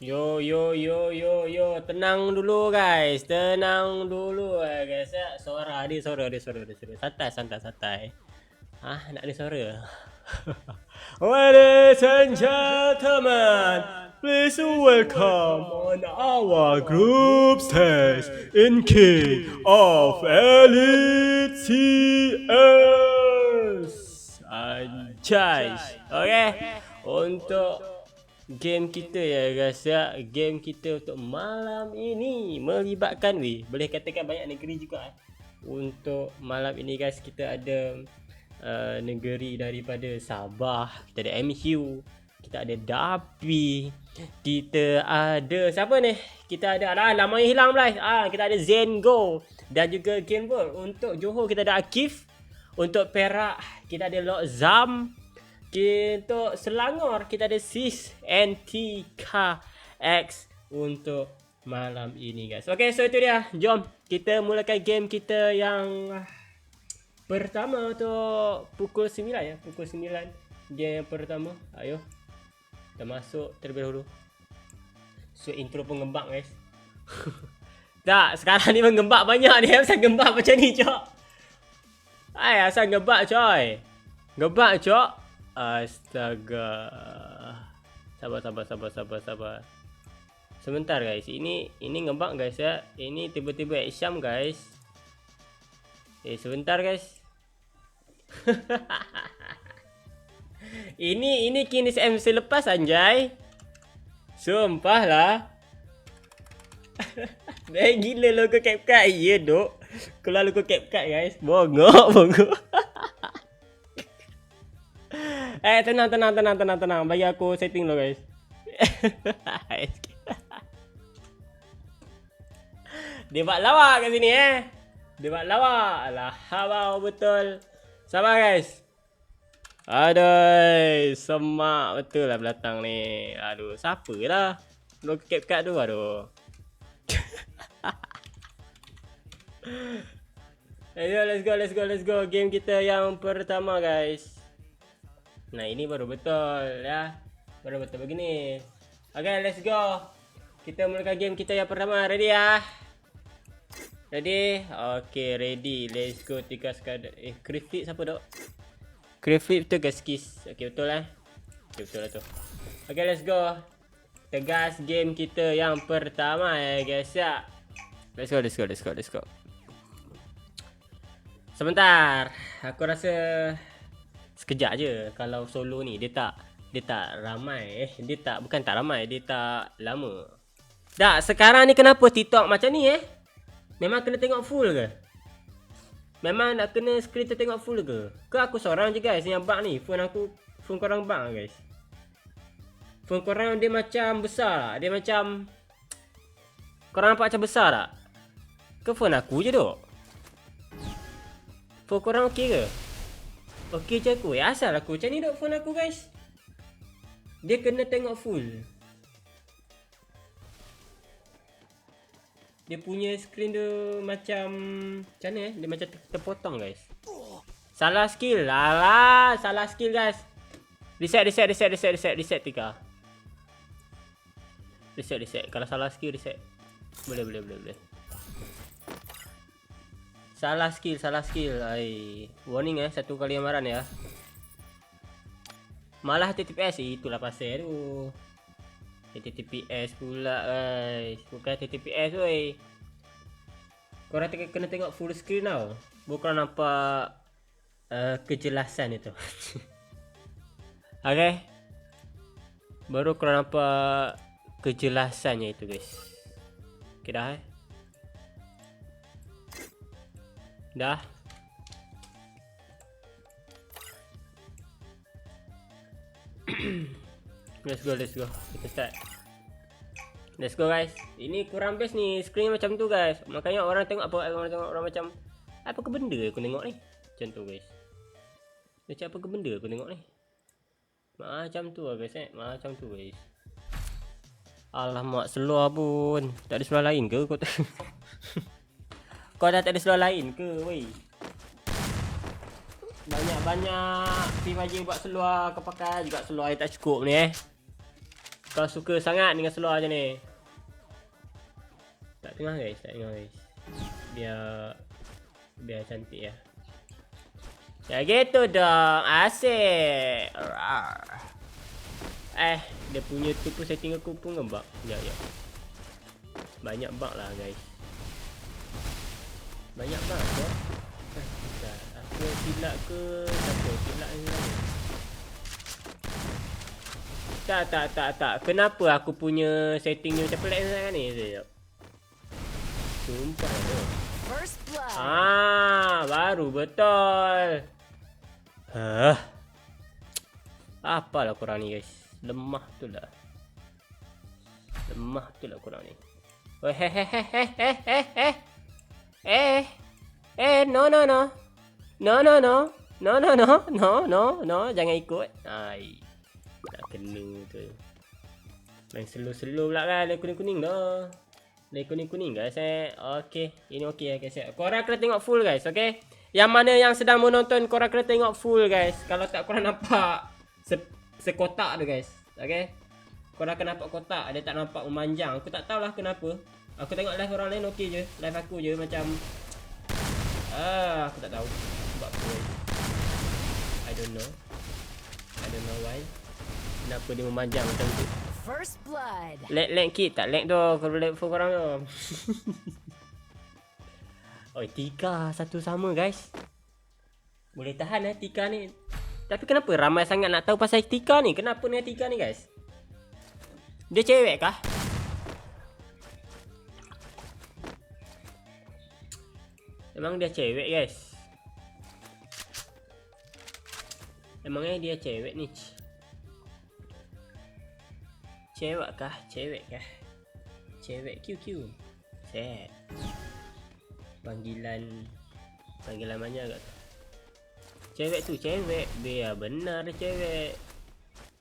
Yo yo yo yo yo, tenang dulu guys, tenang dulu guys. Ya, suara ada suara. Santai santai santai. Nak ada suara. Ladies and gentlemen, please welcome on our group stage in King of Elite CS. Anjay. Okay, untuk game kita ya guys ya. Game kita untuk malam ini melibatkan boleh katakan banyak negeri juga Untuk malam ini guys, kita ada negeri daripada Sabah, kita ada MHU, kita ada Dapi, kita ada siapa ni? Kita ada nama yang hilang pula. Kita ada Zengo dan juga Game World. Untuk Johor kita ada Akif. Untuk Perak kita ada Lok Zam. Untuk Selangor kita ada Sis NTKX untuk malam ini guys. Okay, so itu dia. Jom kita mulakan game kita yang pertama untuk pukul 9 ya. Pukul 9 game yang pertama. Ayo kita masuk terlebih dahulu. So intro pun ngembak guys. Tak, sekarang ni mengembak banyak ni. Asal gembak macam ni cok. Asal gembak coy. Gembak cok. Astaga. Sabar. Sebentar guys. Ini ngebug guys ya. Ini tiba-tiba Syam guys. Sebentar guys. ini kini MC lepas anjay. Sumpah lah. Dah gila logo CapCut. Ya dok. Keluar logo CapCut guys. Bongok. Tenang. Bagi aku setting dulu guys. Dia buat lawak kat sini Dia buat lawak. Alah, habau betul. Sabar guys. Aduh, semak betul lah belakang ni. Aduh, siapa lah logo CapCut tu, aduh. Ayo, let's go. Game kita yang pertama guys. Nah, ini baru betul ya. Baru betul begini. Okay, let's go. Kita mulakan game kita yang pertama. Ready ya? Ready? Okay, ready. Let's go. 3 sekadar. Crit flip siapa dok? Crit flip tu guys kiss. Okay, betul lah. Okay, betul lah tu. Okay, let's go. Tegas game kita yang pertama ya guys ya. Let's go. Sebentar. Aku rasa sekejap je. Kalau solo ni dia tak ramai. Bukan tak ramai, dia tak lama. Tak, sekarang ni kenapa TikTok macam ni Memang kena tengok full ke? Memang nak kena screen tengok full ke? Ke aku seorang je guys yang bug ni? Phone korang bug lah guys. Phone korang dia macam besar lah. Dia macam, korang nampak macam besar tak? Ke phone aku je duk? Phone korang okey ke? Okey je aku. Asal aku macam ni duk phone aku guys. Dia kena tengok full. Dia punya screen tu macam mana dia macam terpotong guys. Salah skill. Alah, salah skill guys. Reset Tika. Reset. Kalau salah skill reset. Boleh. Salah skill. Ai, warning satu kali amaran ya. Malah TTPS itulah pasal tu. TTPS pula guys. Bukan TTPS woi. Korang kena tengok full screen tau. Bukan nampak kejelasan itu. Okay. Baru korang nampak kejelasannya itu guys. Okay dah Dah. Let's go. Kita start. Let's go guys. Ini kurang best ni. Screen macam tu guys. Makanya orang tengok apa? Orang macam apa ke benda aku tengok ni? Macam tu guys. Macam apa ke benda aku tengok ni? Macam tu lah guys Macam tu guys. Alamak, seluar pun. Tak ada seluar lain ke? Kau dah tak ada seluar lain ke weh? Banyak PUBG buat seluar kau pakai juga seluar yang tak cukup ni Kau suka sangat dengan seluar je ni. Tak tengah guys. Biar cantik ya. Ya gitu dong. Asyik. Dia punya tu pun setting aku pun ngebug. Ya. Banyak bug lah guys. Banyak bug tu. Aku silap ke? Siapa silap ni? Tak. Kenapa aku punya setting ni macam pelik sangat ni? Sumpah tu. Baru betul. Apalah korang ni guys. Lemah tu lah korang ni. No, jangan ikut. Tak kena tu. Main slow pula kan. Lain kuning dah. Lain kuning guys Okay. Ini okay guys. Korang kena tengok full guys. Okay. Yang mana yang sedang menonton, korang kena tengok full guys. Kalau tak korang nampak sekotak tu guys. Okay. Korang akan nampak kotak. Dia tak nampak memanjang. Aku tak tahulah kenapa. Aku tengok live orang lain okey je. Live aku je macam aku tak tahu sebab apa. I don't know why. Kenapa dia memanjang macam tu. First blood. Lag kit tak lag tu kalau lag phone korang tu. Oi, Tika satu sama guys. Boleh tahan Tika ni. Tapi kenapa ramai sangat nak tahu pasal Tika ni? Kenapa dengan Tika ni guys? Dia cewek kah? Memang dia cewek guys. Emangnya dia cewek ni? Cewek kah? Cewek QQ. Set. Panggilan mana agak tu? Cewek tu cewek. Biar benar cewek.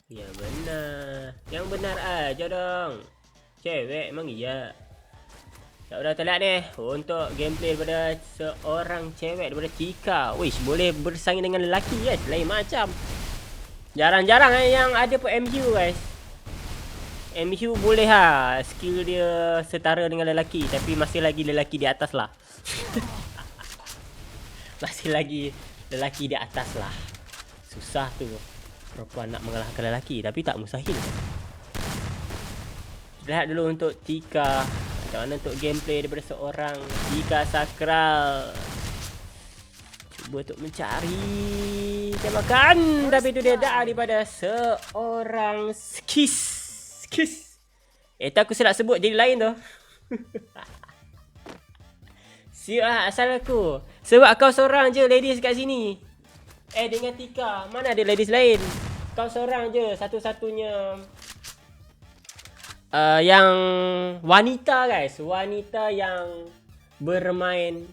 Ya benar. Yang benar aja dong. Cewek emang iya. Tak udah telat ni. Untuk gameplay daripada seorang cewek daripada Tika. Wish boleh bersaing dengan lelaki guys. Lain macam. Jarang-jarang yang ada pun MU guys. MU boleh skill dia setara dengan lelaki. Tapi masih lagi lelaki di atas lah. Masih lagi lelaki di atas lah. Susah tu perempuan nak mengalahkan lelaki. Tapi tak mustahil. Lihat dulu untuk Tika. Macam mana untuk gameplay daripada seorang Tika Sakral. Cuba untuk mencari tembakan. Tapi itu dia dah daripada seorang Skis. Tak aku silap sebut jadi lain tu. Siap lah asal aku. Sebab kau seorang je ladies kat sini. Dengan Tika. Mana ada ladies lain? Kau seorang je satu-satunya yang wanita guys. Wanita yang bermain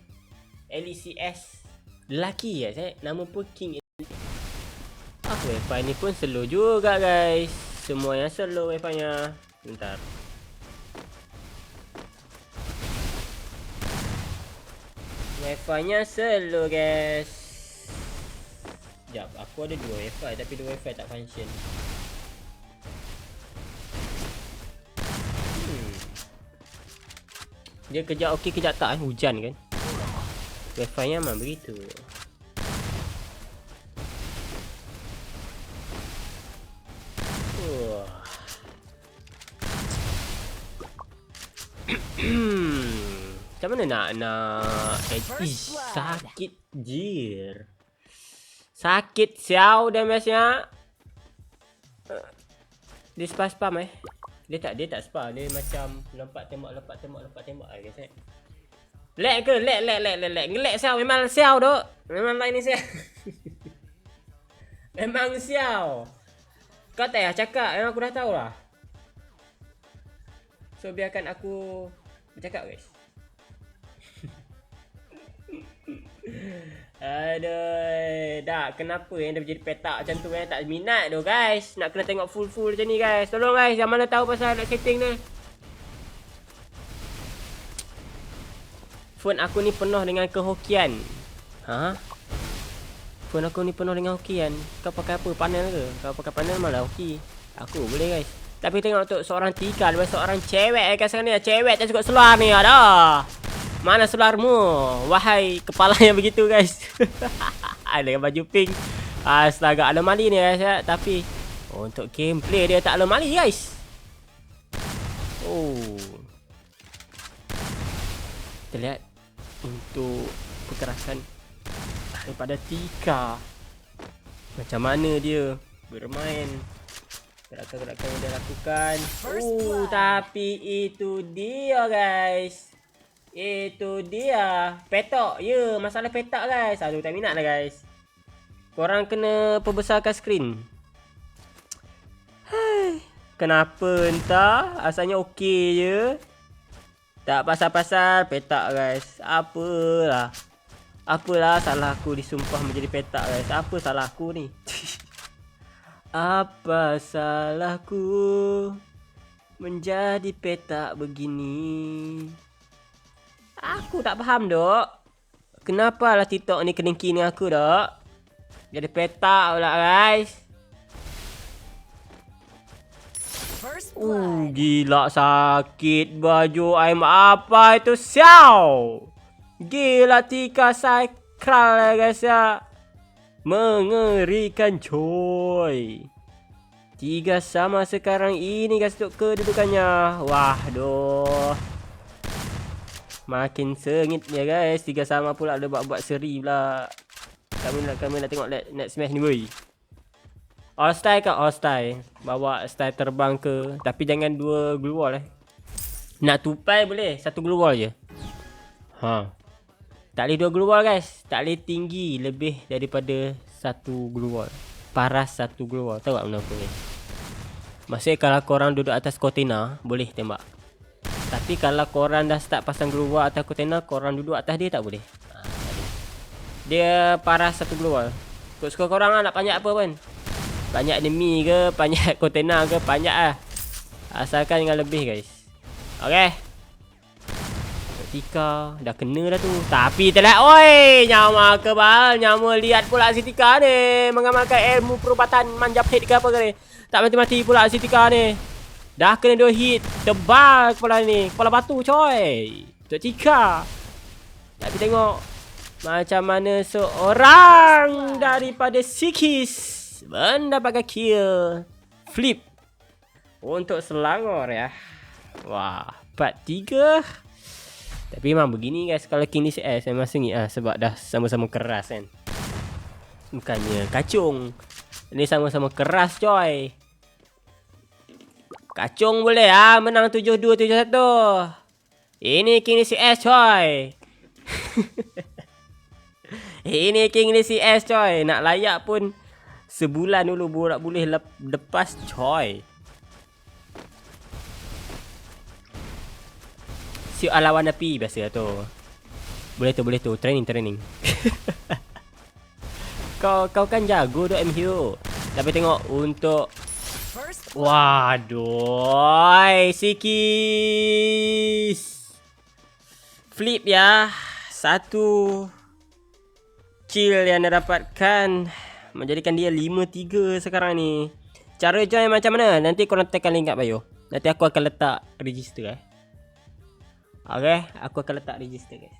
LECS. Lelaki guys Nama pun King. Wi-Fi ni pun slow juga guys. Semua yang slow Wi-Fi nya. Bentar. Wi-Fi nya slow guys. Sekejap, aku ada 2 Wi-Fi tapi 2 Wi-Fi tak function. Dia kejap okey kejap tak hujan kan. Wi-Fi nya memang begitu. Macam mana nak sakit jir. Sakit siau dan biasanya dia spam Dia tak spam, dia macam lompat tembak guys. Lag ke? Lag. Ngelag siau, memang siau dok. Memang line ni siau. Memang siau. Kau tak payah cakap, memang aku dah tahu lah. So biarkan aku bercakap guys. Aduh, dah kenapa yang dah jadi petak macam tu tak minat tu guys. Nak kena tengok full macam ni guys. Tolong guys, yang mana tahu pasal nak setting ni. Phone aku ni penuh dengan kehokian. Phone aku ni penuh dengan hokian. Kau pakai apa? Panel ke? Kau pakai panel malah hoki. Aku boleh guys. Tapi tengok untuk seorang Tika, lepas seorang cewek kat sana ni. Cewek tak cukup seluar ni ada. Mana seluarmu? Wahai kepala yang begitu guys. Dengan baju pink. Astaga, anomali ni guys ya. Tapi untuk gameplay dia tak anomali guys. Kita lihat untuk kekerasan daripada Tika. Macam mana dia bermain, gerakan-gerakan yang dia lakukan. Tapi itu dia guys. Itu dia. Petak. Ya, masalah petak guys. Aduh, tak minat lah guys. Korang kena perbesarkan skrin. Kenapa entah. Asalnya okey je. Tak pasal-pasal petak guys. Apalah salah aku disumpah menjadi petak guys. Apa salah aku ni? Apa salahku menjadi petak begini? Aku tak faham dok. Kenapa lah TikTok ni keningki dengan aku dok? Jadi petak pula guys. Gila sakit baju aim apa itu siau. Gila Tika sakral guys ya. Mengerikan coy. 3 sama sekarang ini guys untuk kedudukannya. Wah doh. Makin sengit ya guys. 3 sama pula ada buat seri pula. Kami nak tengok next match ni boy. All style kan? All style. Bawa style terbang ke. Tapi jangan 2 glue wall Nak tupai boleh 1 glue wall je. Tak boleh 2 glue wall guys. Tak boleh tinggi lebih daripada 1 glue wall. Paras 1 glue wall. Tahu tak benda apa ni? Maksudnya kalau korang duduk atas kontena boleh tembak. Tapi kalau korang dah start pasang glue wall atas kontena, korang duduk atas dia tak boleh. Dia paras 1 glue wall. Skor korang lah nak panjat apa pun. Banyak enemy ke, banyak kontena ke, banyak lah. Asalkan dengan lebih guys. Okay. Tika dah kena dah tu. Tapi terlihat oi, nyawa kebal, nyawa lihat pula si Tika ni mengamalkan ilmu perubatan manjapit ke apa ke ni. Tak mati-mati pula si Tika ni. Dah kena 2 hit, tebal kepala ni. Kepala batu coy. Tok Tika. Tapi tengok macam mana seorang daripada Sikis mendapatkan kill flip untuk Selangor ya. Wah, 4-3. Tapi memang begini guys, kalau King DCS memang sengit lah. Sebab dah sama-sama keras kan. Bukannya kacung. Ini sama-sama keras coy. Kacung boleh lah menang 7-2, 7-1. Ini King DCS coy. Ini King di CS coy. Nak layak pun sebulan dulu baru nak boleh lepas coy. Siap lawan api biasa tu. Boleh tu. Training. Kau kan jago tu MHU. Tapi tengok untuk waduh, sikis. Flip ya. Satu kill yang dia dapatkan menjadikan dia 5-3 sekarang ni. Cara join macam mana? Nanti korang tekan link kat bio. Nanti aku akan letak register Okay, aku akan letak register guys.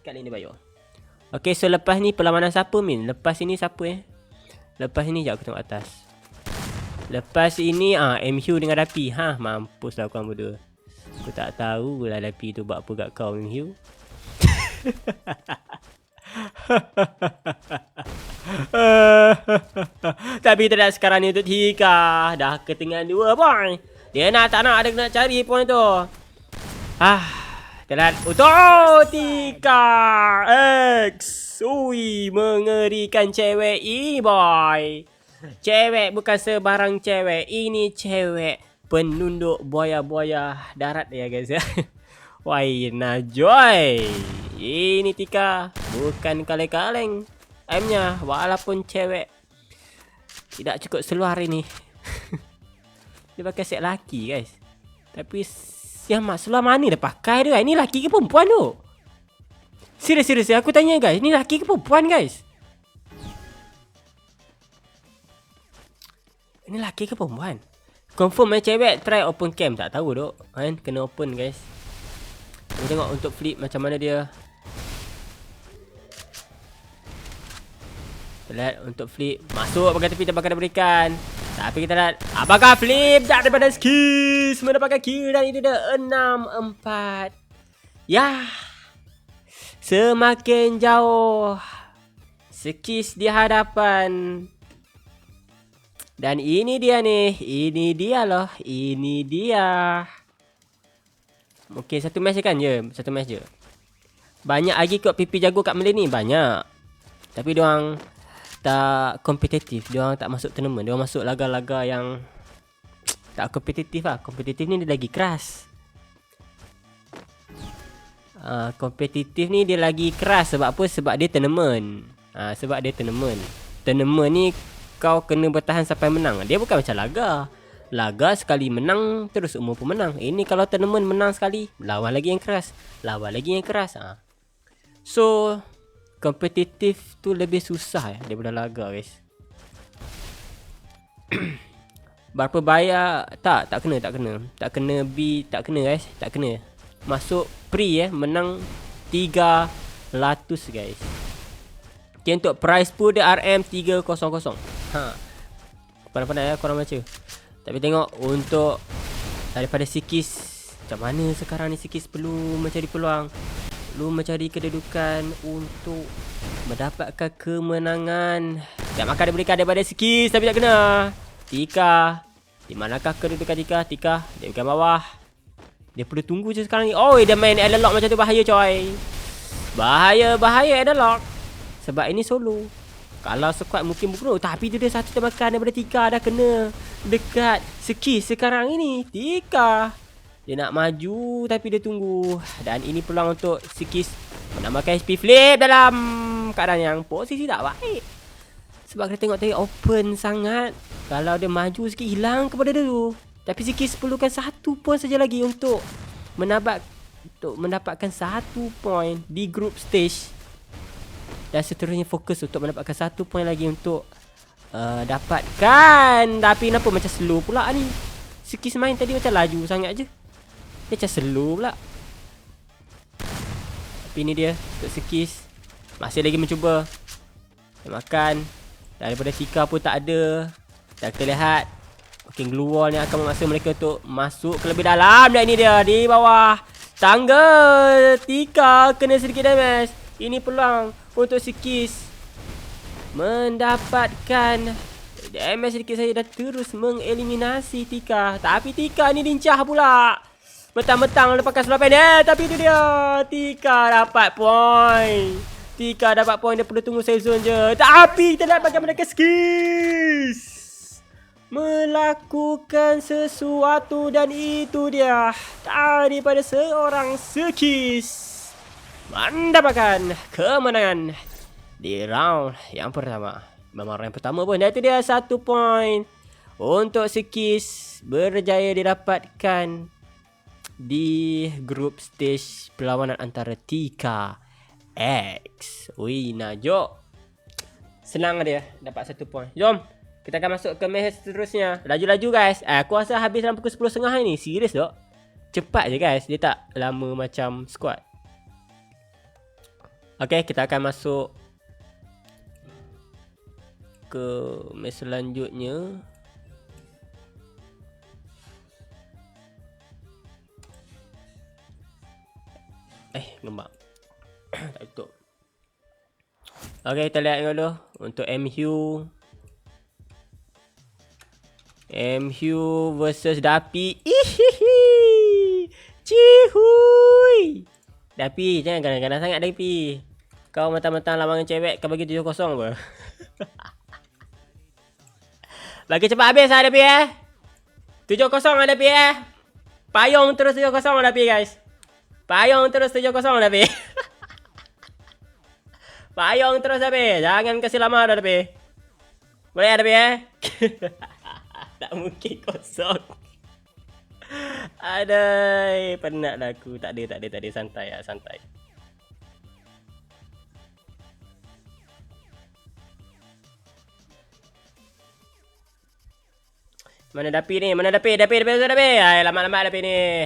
Tekan link di bio. Okay, so lepas ni perlawanan siapa Min? Lepas ini siapa Lepas ini sekejap aku tengok atas. Lepas ini MHU dengan Dapi. Mampus lah korang berdua. Aku tak tahu lah Dapi tu buat apa kat kau MHU. Tapi tidak sekarang ni untuk Tika. Dah ketinggalan 2 point. Dia tak nak ada nak cari point tu. Telat untuk Tika X. Ui, mengerikan cewek ini boy. Cewek bukan sebarang cewek. Ini cewek penunduk buaya-buaya darat ya guys ya. Wai Najoy. Ini Tika bukan kaleng-kaleng M-nya, walaupun cewek tidak cukup seluar ini. Dia pakai set laki guys. Tapi siapa seluar mana dia pakai dia? Ini laki ke perempuan tu? Serius aku tanya guys, ini laki ke perempuan guys? Ini laki ke perempuan? Confirm cewek try open cam, tak tahu dok kan, kena open guys. Kita tengok untuk flip macam mana dia. Kita lihat untuk flip. Masuk pakai tepi tak bakal berikan. Tapi kita lihat apakah flip daripada skis mendapatkan kill dan ini dia 6-4. Ya. Semakin jauh skis di hadapan. Dan ini dia nih. Ini dia loh. Ini dia. Mungkin satu match kan je. Satu match je. Banyak lagi kot PP jago kat Malay ni. Banyak. Tapi diorang tak kompetitif. Diorang tak masuk tournament. Diorang masuk laga-laga yang tak kompetitif lah. Kompetitif ni dia lagi keras. Kompetitif ni dia lagi keras. Sebab apa? Sebab dia tournament. Sebab dia tournament. Tournament ni kau kena bertahan sampai menang. Dia bukan macam laga. Laga sekali menang terus umur pun menang. Ini kalau tournament menang sekali, lawan lagi yang keras. Lawan lagi yang keras. So kompetitif tu lebih susah daripada laga guys. Berapa bayar? Tak kena. Tak kena B, tak kena guys. Tak kena. Masuk pre menang 300 guys. Okay, untuk price pool dia RM300. Pandai-pandai korang baca. Tapi tengok untuk daripada Sikis, macam mana sekarang ni Sikis perlu mencari peluang, perlu mencari kedudukan untuk mendapatkan kemenangan. Tak makan diberikan daripada Sikis tapi tak kena. Tika, di manakah kedudukan Tika? Tika, dia bukan bawah. Dia perlu tunggu je sekarang ni. Oh, dia main Adelock macam tu, bahaya coy. Bahaya Adelock. Sebab ini solo. Kalau squad mungkin bukan. Tapi tu dia satu tembakan daripada Tika dah kena dekat Sikis sekarang ini. Tika, dia nak maju tapi dia tunggu. Dan ini peluang untuk Sikis menambahkan HP flip dalam keadaan yang posisi tak baik. Sebab kita tengok tadi open sangat. Kalau dia maju sikit hilang kepada dia tu. Tapi Sikis perlukan 1 point saja lagi untuk mendapatkan 1 point di group stage. Dan seterusnya fokus untuk mendapatkan 1 point lagi untuk dapatkan. Tapi kenapa macam slow pula ni? Sikis main tadi macam laju sangat je. Dia macam slow pula. Tapi ni dia untuk Sikis. Masih lagi mencuba. Dia makan. Daripada Tika pun tak ada. Dan kita lihat King Glue Wall ni akan memaksa mereka untuk masuk ke lebih dalam. Dan ini dia di bawah tangga. Tika kena sedikit damage. Ini peluang untuk Sikis mendapatkan damage sedikit saja dan terus mengeliminasi Tika. Tapi Tika ni lincah pula. Mentang-mentang lepaskan sulapan. Tapi itu dia. Tika dapat point. Tika dapat point. Dia perlu tunggu sezon je. Tapi kita lihat bagaimana Keskis melakukan sesuatu. Dan itu dia. Daripada seorang Sekis mendapatkan kemenangan di round yang pertama. Memang round yang pertama pun. Dan itu dia 1 point untuk Sekis berjaya didapatkan di grup stage perlawanan antara Tika X. Ui, Najok. Senang dia dapat 1 point. Jom, kita akan masuk ke match seterusnya. Laju-laju guys. Aku rasa habis dalam pukul 10.30 ni. Serius dok. Cepat je guys. Dia tak lama macam squad. Okay, kita akan masuk ke match selanjutnya. Ngembak. Tak tutup. Okay, kita lihat dulu. Untuk MHU versus Dapi. Cihui. Dapi, jangan ganas-ganas sangat Dapi. Kau mentang-mentang lawangan cewek, kau bagi 7-0 apa? Bagi cepat habis lah Dapi 7-0 lah Dapi Payung terus 7-0 lah Dapi guys. Payung terus 7-0 Dapi. Payung terus Dapi. Jangan kasih lama dah Dapi. Boleh ya Dapi Tak mungkin kosong. Adai, penat dah aku. Tak ada. Santai lah, santai. Mana Dapi ni? Mana Dapi? Dapi. Hai, lama-lama Dapi ni.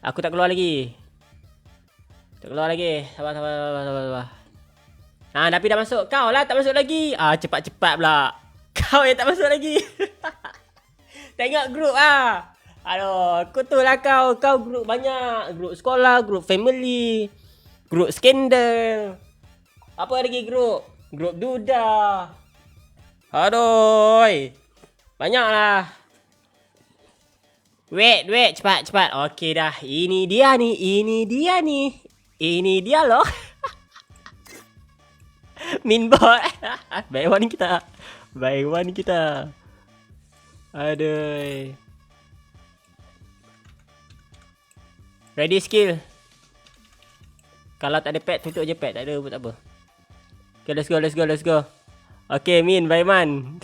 Aku tak keluar lagi. Sabar. Dapi dah masuk. Kau lah tak masuk lagi. Cepat-cepat pula. Kau yang tak masuk lagi. Tengok grup Aduh, kutul lah kau. Kau grup banyak. Grup sekolah, grup family, grup skandal. Apa lagi grup? Grup duda. Aduh. Banyak lah. Wait, cepat. Okey dah. Ini dia loh. Minbot. By one kita. Aduh. Ready skill. Kalau tak ada pad, tutup je pad. Tak ada pun tak apa. Okay, let's go. Okay, Min, by man.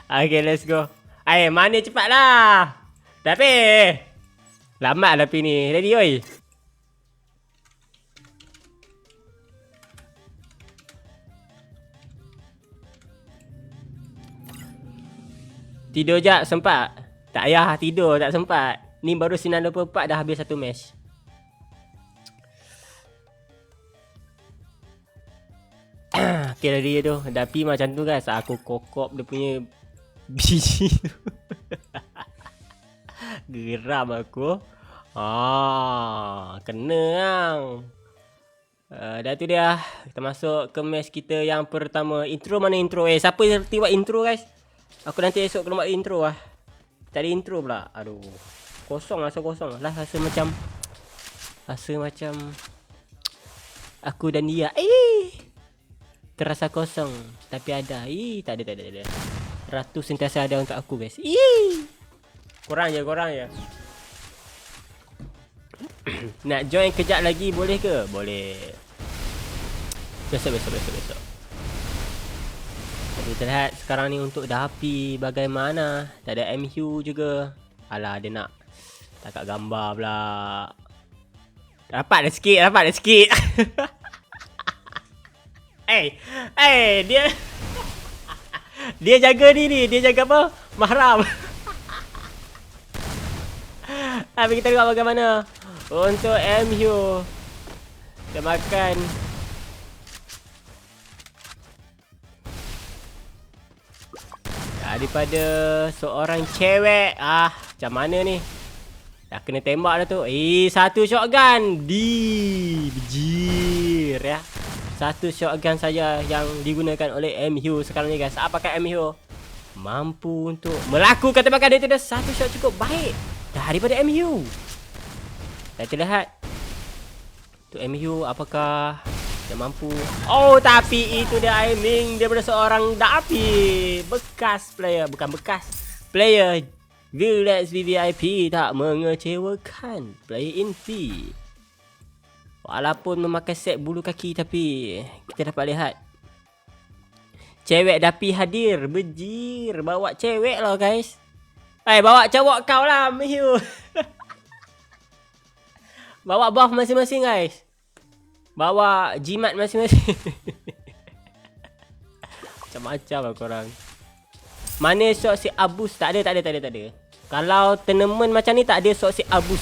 Okay, let's go. Mana cepat lah. Tapi lambat lah ni. Ready oi. Tidur jap sempat. Tak payah tidur, tak sempat. Ni baru 9.24 dah habis satu match. Okay, ready tu. Tapi macam tu guys, aku kokop dia punya biji tu. Geram aku. Kena lah. Dah tu dia. Kita masuk ke match kita yang pertama. Intro mana intro? Siapa yang buat intro guys? Aku nanti esok kena buat intro lah. Tadi intro pula. Aduh. Kosong lah. Rasa macam aku dan dia. Terasa kosong. Tapi ada. Tak ada. Ratu sentiasa ada untuk aku guys. Korang je. Nak join kejap lagi boleh ke? Boleh. Besok. Jadi kita lihat sekarang ni untuk Dapi bagaimana. Tak ada MHU juga. Alah, dia nak takat gambar pula. Dapat dah sikit. Dia jaga ni. Dia jaga apa? Mahram. Tapi kita tengok bagaimana untuk MHU. Kita makan. Daripada seorang cewek. Macam mana ni? Dah kena tembak dah tu. Satu shotgun. Bejir ya. Satu shotgun saja yang digunakan oleh MHU sekarang ni guys. Apakah MHU mampu untuk melakukan tembakan dia? Tidak, satu shot cukup baik. daripada MU. Dan terlihat untuk MU apakah dia mampu. Oh, tapi itu dia aiming daripada seorang Dapi. Bekas player, bukan bekas player Village VVIP tak mengecewakan. Player inti. Walaupun memakai set bulu kaki, tapi kita dapat lihat cewek Dapi hadir. Bejir. Bawa cewek lah guys. Bawa cowok kau lah Mihu. Bawa buff masing-masing guys. Bawa jimat masing-masing. Macam-macam lah korang. Mana shot si Abus? Tak ada. Kalau tournament macam ni tak ada shot si Abus.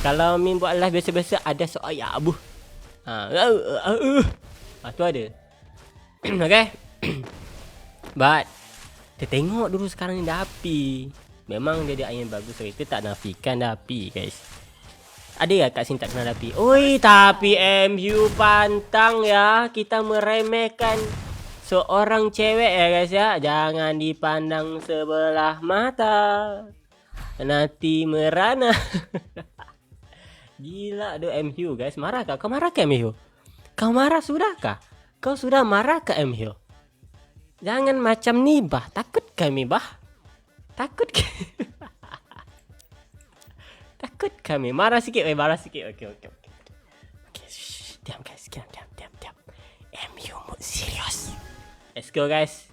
Kalau Min buat live biasa-biasa ada shot ya Abus. Tu ada. Okay. But kita tengok dulu sekarang ni Dapi. Memang dia ada aim bagus. Kita tak nafikan Dapi guys. Ada kat sini tak kenal Dapi? Oi, tapi MU pantang ya. Kita meremehkan seorang cewek ya guys ya. Jangan dipandang sebelah mata. Nanti merana. Gila tu MU guys. Marah kah? Kau marah ke MU? Kau marah sudahkah? Kau sudah marah ke MU? Jangan macam ni bah. Takut kami bah. Takut ke? Takut kami. Marah sikit. Okay. Diam guys. Diam. MU mood serius. Let's go guys.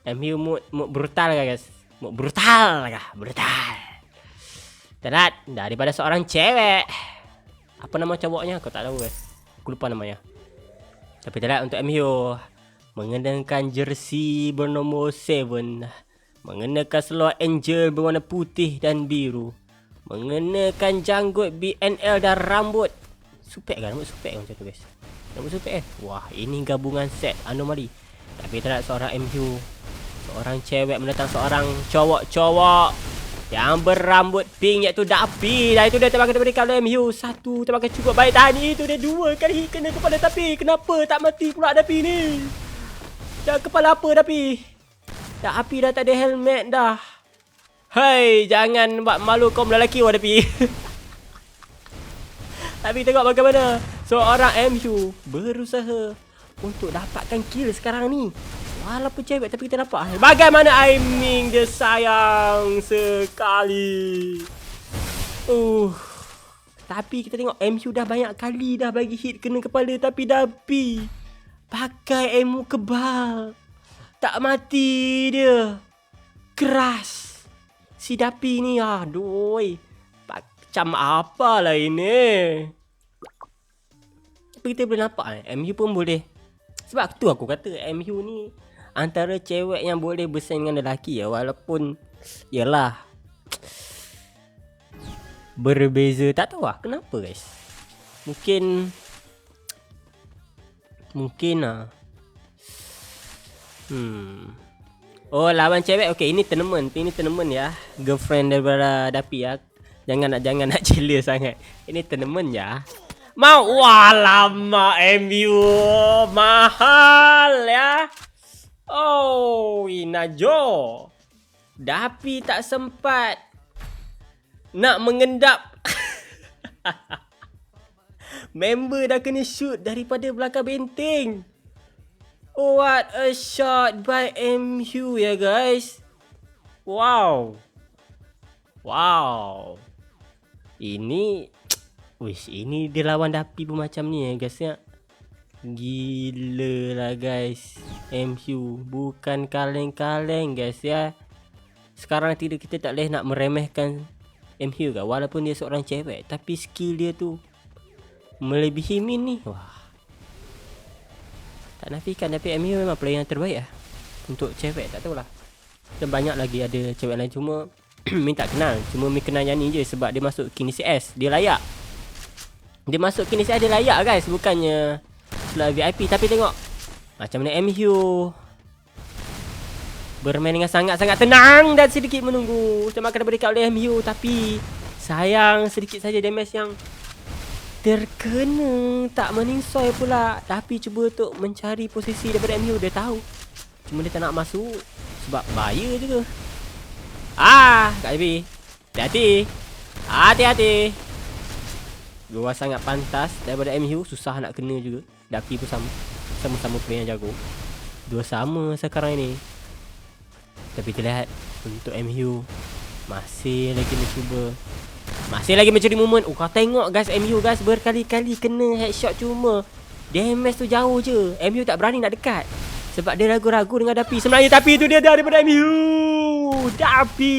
MU mood brutal guys. Mood brutal. Terat daripada seorang cewek. Apa nama cowoknya? Aku tak tahu guys. Aku lupa namanya. Tapi terat untuk MU mengenakan jersey bernomor 7. Mengenakan seluar angel berwarna putih dan biru. Mengenakan janggut BNL dan rambut supek kan? Rambut supek macam tu guys. Rambut supek Wah, ini gabungan set anomali. Tapi tak ada seorang MU. Seorang cewek mendatang seorang cowok yang berambut pink, iaitu Dapi. Dan itu dia tembakan daripada kalau MU. Satu tembakan cukup baik. Tadi itu dia 2 kali kena kepala Dapi. Kenapa tak mati pula Dapi ni? Dah kepala apa Dapi? Dapi dah tak ada helmet dah. Hai, jangan buat malu kaum lelaki wah Dapi. Tapi tengok bagaimana seorang MU berusaha untuk dapatkan kill sekarang ni. Walaupun cewek tapi kita dapat. Bagaimana aiming dia sayang sekali. Tapi kita tengok MU dah banyak kali dah bagi hit kena kepala. Tapi Dapi pakai ammo kebal. Tak mati dia. Keras si Dapi ni. Aduh, macam apalah ini. Tapi kita boleh nampak MU pun boleh. Sebab tu aku kata MU ni antara cewek yang boleh bersaing dengan lelaki ya. Walaupun yalah berbeza. Tak tahu lah kenapa guys. Mungkin Oh, lawan cewek. Okey, ini tournament ya. Girlfriend daripada Dapi ya. Jangan nak cela sangat. Ini tournament ya. Mau lama MU mahal ya. Oh, Inajo. Dapi tak sempat nak mengendap. Member dah kena shoot daripada belakang benteng. What a shot by MU ya guys. Wow. Ini dia lawan Dapi pun macam ni ya guys ya. Gila lah guys. MU bukan kaleng-kaleng guys ya. Sekarang kita tak boleh nak meremehkan MU kan. Walaupun dia seorang cewek, tapi skill dia tu melebihi Min ni. Wah. Tak nafikan, tapi MU memang player yang terbaik lah untuk cewek. Tak tahulah. Dan banyak lagi ada cewek lain. Cuma Min tak kenal. Cuma Min kenal yang ni je. Sebab dia masuk Kini CS. Dia layak. Dia masuk Kini CS dia layak guys. Bukannya setelah VIP. Tapi tengok macam mana MU bermain dengan sangat-sangat tenang dan sedikit menunggu tembakan diberikan oleh MU. Tapi sayang sedikit saja damage yang terkena. Tak meningsoi pula. Tapi cuba untuk mencari posisi daripada MU. Dia tahu, cuma dia tak nak masuk sebab bahaya je ke. Kat tepi. Hati-hati. Hati-hati. Luar sangat pantas daripada MU. Susah nak kena juga. Dapi pun sama. Sama-sama player yang jago. Dua sama sekarang ini. Tapi kita lihat untuk MU masih lagi mencuba. Masih lagi mencari moment. Oh, kau tengok guys, MU guys berkali-kali kena headshot, cuma damage tu jauh je. MU tak berani nak dekat sebab dia ragu-ragu dengan Dapi. Sebenarnya Dapi tu dia daripada MU. Dapi.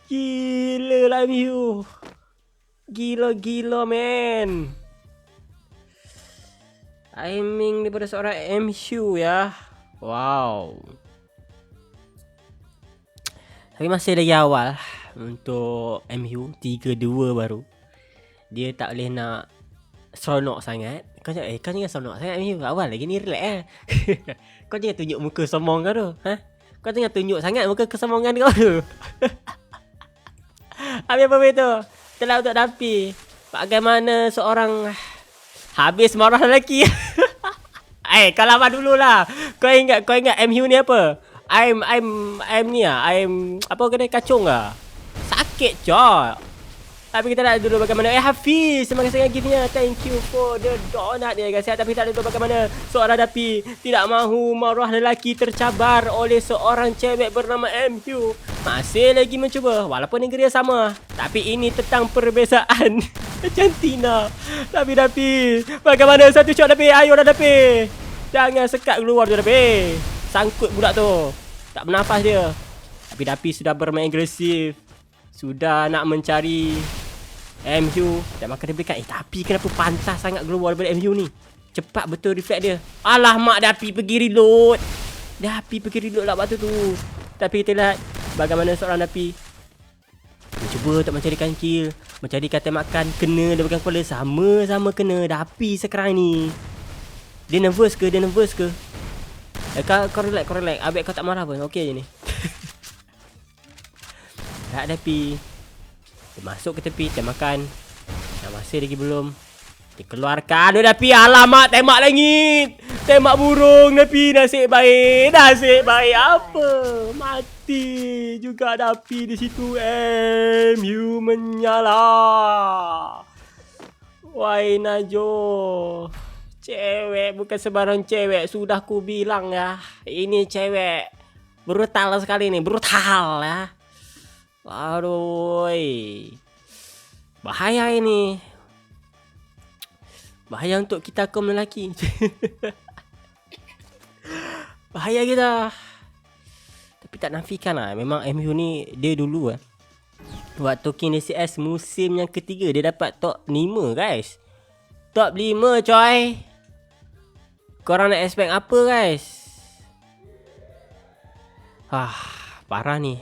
Gila lah MU. Gila-gila man. Timing daripada seorang MU ya. Wow. Tapi masih lagi awal untuk MU 3-2 baru. Dia tak boleh nak seronok sangat. Kau jangan seronok sangat MU. Awal lagi ni relax Kau jangan tunjuk muka sombong kau tu. Kau jangan tunjuk sangat muka kesombongan kau tu. Habis apa begitu? Telah untuk Dapi. Bagaimana seorang habis marah lelaki. Kau lama dululah. Kau ingat MU ni apa? I'm ni lah. I'm apa kena kacung lah. Sakit cok. Tapi kita nak dulu bagaimana. Hafiz, terima kasih dengan giftnya. Thank you for the donut ya guys. Tapi tak ada dulu bagaimana seorang Dapi tidak mahu marah lelaki tercabar oleh seorang cewek bernama MU. Masih lagi mencuba walaupun negeri sama. Tapi ini tentang perbezaan. Cantina. Tapi Dapi, bagaimana satu shot Dapi? Ayo dah Dapi. Jangan sekat keluar tu Dapi. Sangkut budak tu. Tak bernafas dia. Tapi Dapi sudah bermain agresif. Sudah nak mencari MU. Dan maka dia berikan. Tapi kenapa pantas sangat keluar daripada MU ni? Cepat betul reflect dia. Alah mak Dapi pergi reload. Dapi pergi reload lah waktu tu. Tapi kita lihat bagaimana seorang Dapi mencuba untuk mencarikan kill. Mencarikan tembakan. Kena dia pegang kepala. Sama-sama kena. Dapi sekarang ni. Dia nervous ke? Kau relax. Abek kau tak marah pun. Okey je ni. Tak Dapi. Dia masuk ke tepi. Tembakan. Yang masih lagi belum. Dia keluarkan. Aduh Dapi. Alamak. Tembak langit. Tembak burung Dapi. Nasib baik apa? Mati juga Dapi di situ. MU menyala. Why Najo. Cewek bukan sembarang cewek. Sudah ku bilang ya. Ini cewek brutal sekali nih. Brutal ya. Aduh. Bahaya ini. Bahaya untuk kita kaum lelaki. Bahaya kita. Tapi tak nafikan lah. Memang MU ni dia dulu waktu King DCS musim yang ketiga dia dapat top 5 guys. Top 5 coy. Korang nak expect apa guys? Parah ni.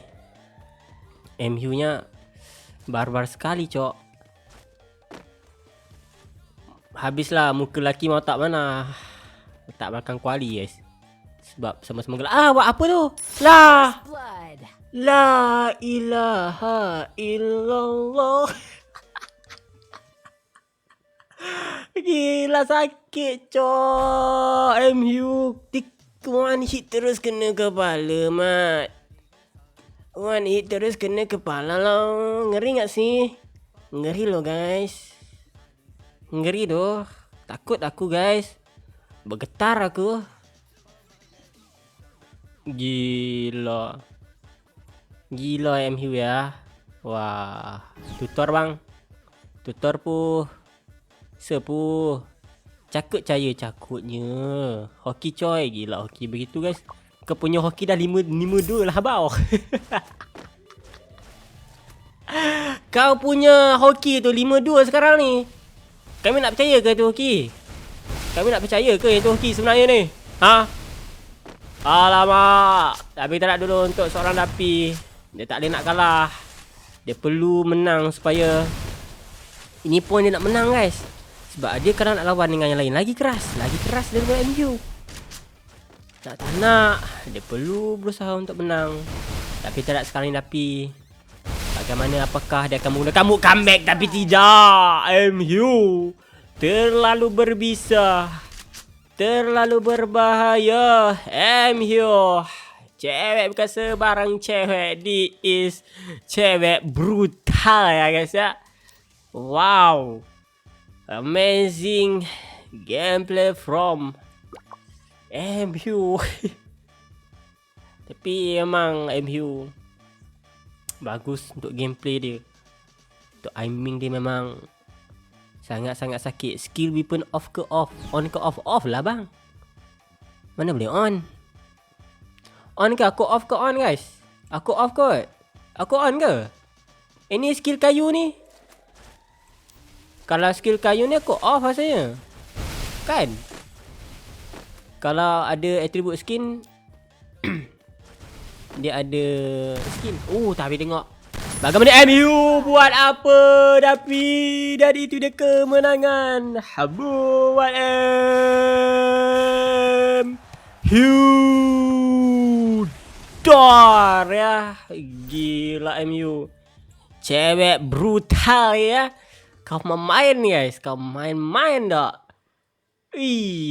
MU nya barbar sekali cok. Habislah muka lelaki mau tak mana. Tak belakang kuali guys. Sebab sama-sama gelap. Buat apa tu? La ilaha illallah. Gila sakit cok. MU one hit terus kena kepala mat. One hit terus kena kepala lah. Ngeri gak sih? Ngeri loh guys. Ngeri doh. Takut aku guys. Bergetar aku. Gila MU ya. Wah. Tutor bang. Tutor pu. Sepuh. Cakutnya. Hoki coy. Gila hoki begitu guys. Kau punya hoki dah 5-2 lah bau. Kau punya hoki tu 5-2 sekarang ni. Kami nak percaya ke tu hoki? Kami nak percaya ke itu hoki sebenarnya ni? Alamak. Tapi tak nak dulu untuk seorang Dapi. Dia tak boleh nak kalah. Dia perlu menang supaya ini pun dia nak menang guys. Sebab dia kadang nak lawan dengan yang lain. Lagi keras daripada MU. Tak nak. Dia perlu berusaha untuk menang. Tapi tak nak sekarang ni Dapi. Bagaimana apakah dia akan menggunakan comeback? Tapi tidak. MU terlalu berbisa. Terlalu berbahaya. MU Cewek bukan sebarang cewek. This is cewek brutal ya guys ya. Wow. Amazing gameplay from MU. Tapi emang MU bagus untuk gameplay dia. Untuk aiming dia memang sangat-sangat sakit. Skill weapon off ke off? On ke off? Off lah bang. Mana boleh on? On ke? Aku off ke on guys? Aku off kot. Aku on ke? Ini skill kayu ni. Kalau skill kayu ni aku off rasanya. Kan? Kalau ada attribute skin dia ada skin. Tapi tengok bagaimana MU buat apa. Tapi dari itu dia kemenangan. Buat MU Dor ya. Gila MU. Cewek brutal ya. Kau main guys. Kau main tak?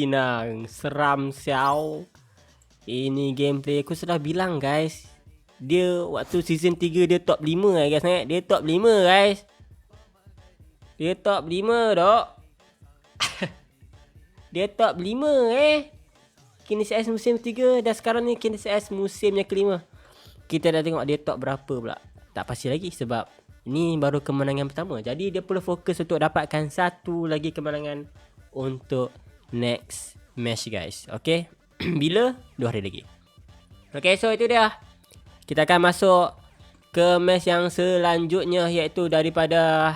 Nang seram siau. Ini gameplay aku sudah bilang guys. Dia waktu season 3 dia top 5 guys. Dia top 5 guys. Dia top 5 dok. Dia top 5 Kini CS musim 3 dan sekarang ni Kini CS musim yang kelima. Kita dah tengok dia top berapa pula. Tak pasti lagi sebab ini baru kemenangan pertama. Jadi dia perlu fokus untuk dapatkan satu lagi kemenangan untuk next match guys. Okay. Bila? 2 hari lagi. Okay, so itu dia. Kita akan masuk ke match yang selanjutnya, iaitu daripada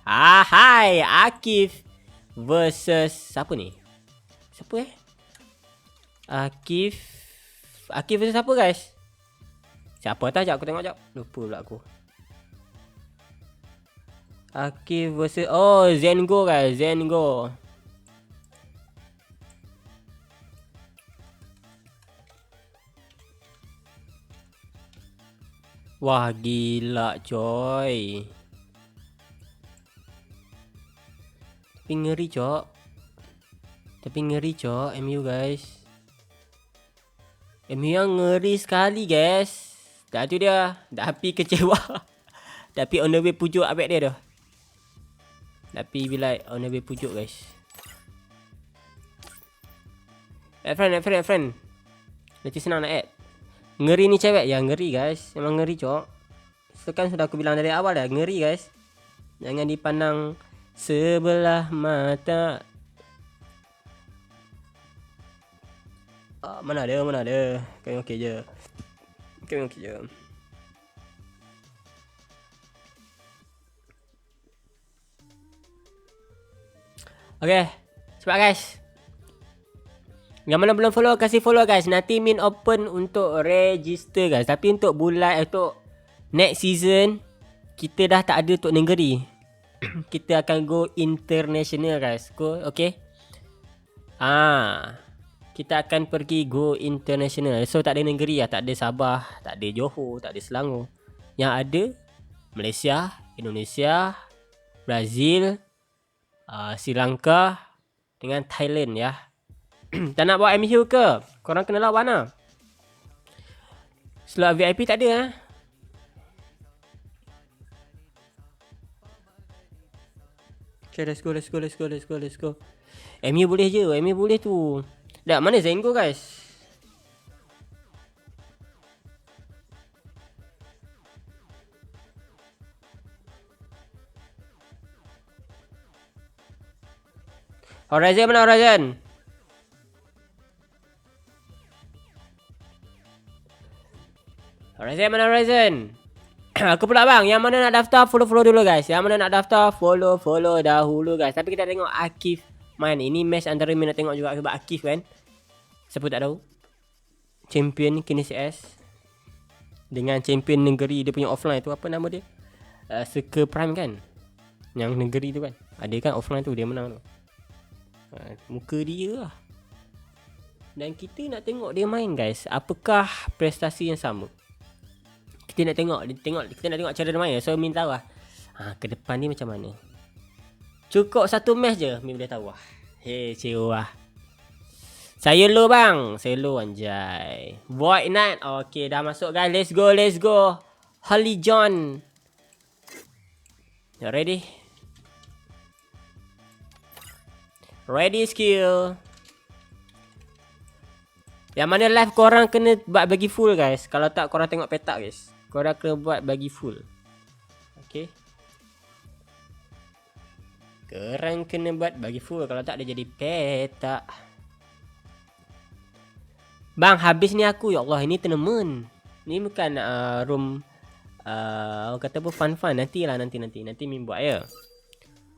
Akif versus siapa ni? Siapa Akif versus siapa guys? Siapa tahu aku tengok jap. Lupa pula aku. Akif versus Zengo guys, Zengo. Wah gila coy. Tapi ngeri cok MU guys. MU yang ngeri sekali guys. Dah tu dia. Tapi kecewa. Tapi on the way pujuk abek dia dah. Tapi bila on the way pujuk guys. Friend. Nanti senang nak add. Ngeri ni cewek. Ya ngeri guys. Memang ngeri cok. So kan sudah aku bilang dari awal dah. Ngeri guys. Jangan dipandang sebelah mata. Mana ada. Kami okey je. Okay. Cepat guys. Yang mana belum follow, kasih follow guys. Nanti min open untuk register guys. Tapi untuk untuk next season, kita dah tak ada untuk negeri. Kita akan go international guys. Okay. Kita akan pergi go international. So tak ada negeri lah. Tak ada Sabah, tak ada Johor, tak ada Selangor. Yang ada Malaysia, Indonesia, Brazil, Sri Lanka dengan Thailand ya. Tak nak buat MU ke? Korang kena lawan lah. Slot VIP tak ada Okay, let's go. MU boleh je. MU boleh tu. Dah, mana Zengo guys? Horizon mana Horizon? Horizon. Aku pula bang. Yang mana nak daftar follow dulu guys. Yang mana nak daftar follow dahulu guys. Tapi kita tengok Akif main. Ini match antara Min nak tengok juga sebab Akif kan. Siapa tak tahu. Champion Kini CS. Dengan champion negeri dia punya offline tu. Apa nama dia? Seke Prime kan. Yang negeri tu kan. Ada kan offline tu dia menang tu. Muka dia lah. Dan kita nak tengok dia main guys. Apakah prestasi yang sama? Kita nak tengok cara dia main. So Min tahu lah ke depan ni macam mana. Cukup satu match je Min boleh tahu lah. Cewa. Saya low bang. Saya low anjay. Void Knight. Okay dah masuk guys. Let's go. Let's go. Holly John. Ready? Ready skill. Yang mana live korang kena buat bagi full guys. Kalau tak korang tengok petak guys. Korang kena buat bagi full. Okay. Korang kena buat bagi full. Kalau tak dia jadi petak. Bang habis ni aku. Ya Allah ini tournament. Ni bukan room kata apa fun-fun. Nantilah nanti Min buat ya.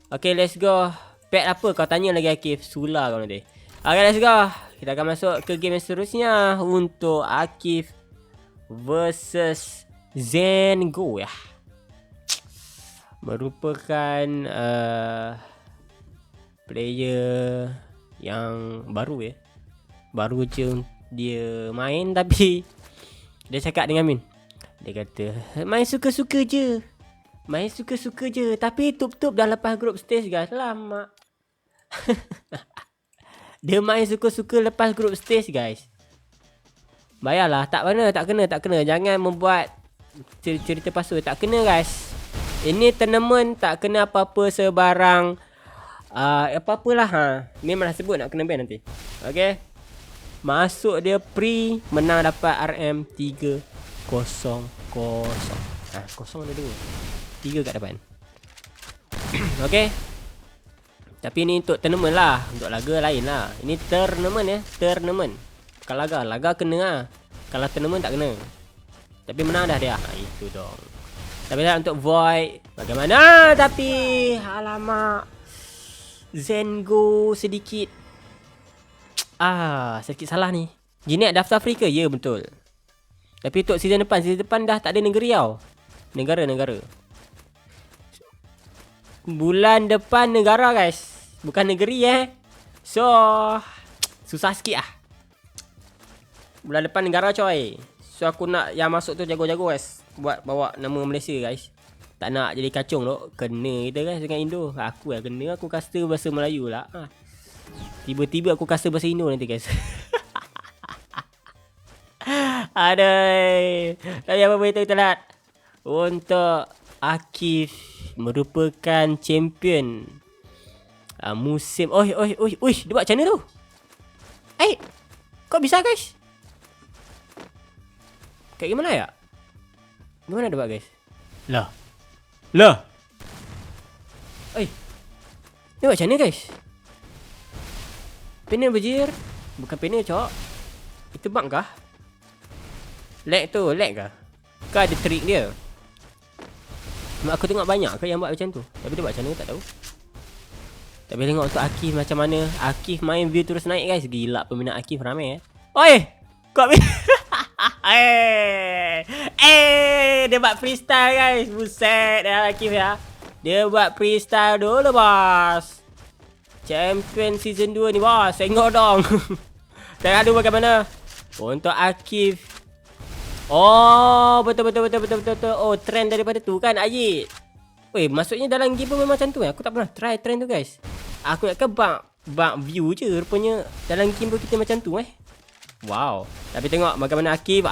Okay let's go. Pet apa kau tanya lagi Akif. Sula kau nanti. Okay let's go. Kita akan masuk ke game yang seterusnya. Untuk Akif versus Zengo ya. Merupakan player yang baru ya. Baru je dia main tapi dia cakap dengan Min. Dia kata main suka-suka je. Main suka-suka je. Tapi tup-tup dah lepas group stage guys. Lama. Dia main suka-suka lepas group stage guys. Bayarlah. Tak kena. Jangan membuat cerita pasal. Tak kena guys. Ini tournament tak kena apa-apa sebarang. Apa-apalah ha. Memang dah sebut nak kena ban nanti. Okay. Masuk dia pre. Menang dapat RM 3-0. Kosong ada 2. 3 kat depan. Okay. Tapi ni untuk tournament lah. Untuk laga lain lah. Ini tournament ya. Tournament. Bukan laga. Laga kena lah. Kalau tournament tak kena. Tapi menang dah dia. Itu dong. Tapi lah untuk Void. Bagaimana? Tapi alamak. Zengo sedikit. Sedikit salah ni. Jinet daftar free ke? Ya betul. Tapi untuk season depan dah tak ada negeri tau. Negara. Bulan depan negara guys. Bukan negeri So susah sikit lah. Bulan depan negara coy. So aku nak yang masuk tu jago-jago guys. Buat bawa nama Malaysia guys. Tak nak jadi kacung tu. Kena kita guys dengan Indo. Aku lah kena. Aku caster bahasa Melayu lah. Tiba-tiba aku caster bahasa Indo nanti guys. Aduh. Tapi apa beritahu telat. Untuk Akif merupakan champion musim. Oi, dia buat macam mana tu? Kok bisa guys? Kayak gimana ya? Gimana dia buat guys? Lah. Dia buat macam mana guys? Panel berjir. Bukan panel cok. Itu bug kah? Lag kah? Kah ada trik dia? Aku tengok banyak ke yang buat macam tu. Tapi dia buat macam mana tak tahu. Tak boleh tengok untuk Akif macam mana. Akif main view terus naik guys. Gila peminat Akif ramai Oi! Kau dia buat freestyle guys. Buset dah Akif ya. Dia buat freestyle dulu bos. Champion season 2 ni bos. Tengok dong. Tengok dulu bagaimana. Untuk Akif. Oh, betul. Oh, trend daripada tu kan Ajit. Weh, maksudnya dalam game pun memang macam tu Aku tak pernah try trend tu guys. Aku ingatkan bug view je. Rupanya dalam game pun kita macam tu Wow. Tapi tengok bagaimana Akif.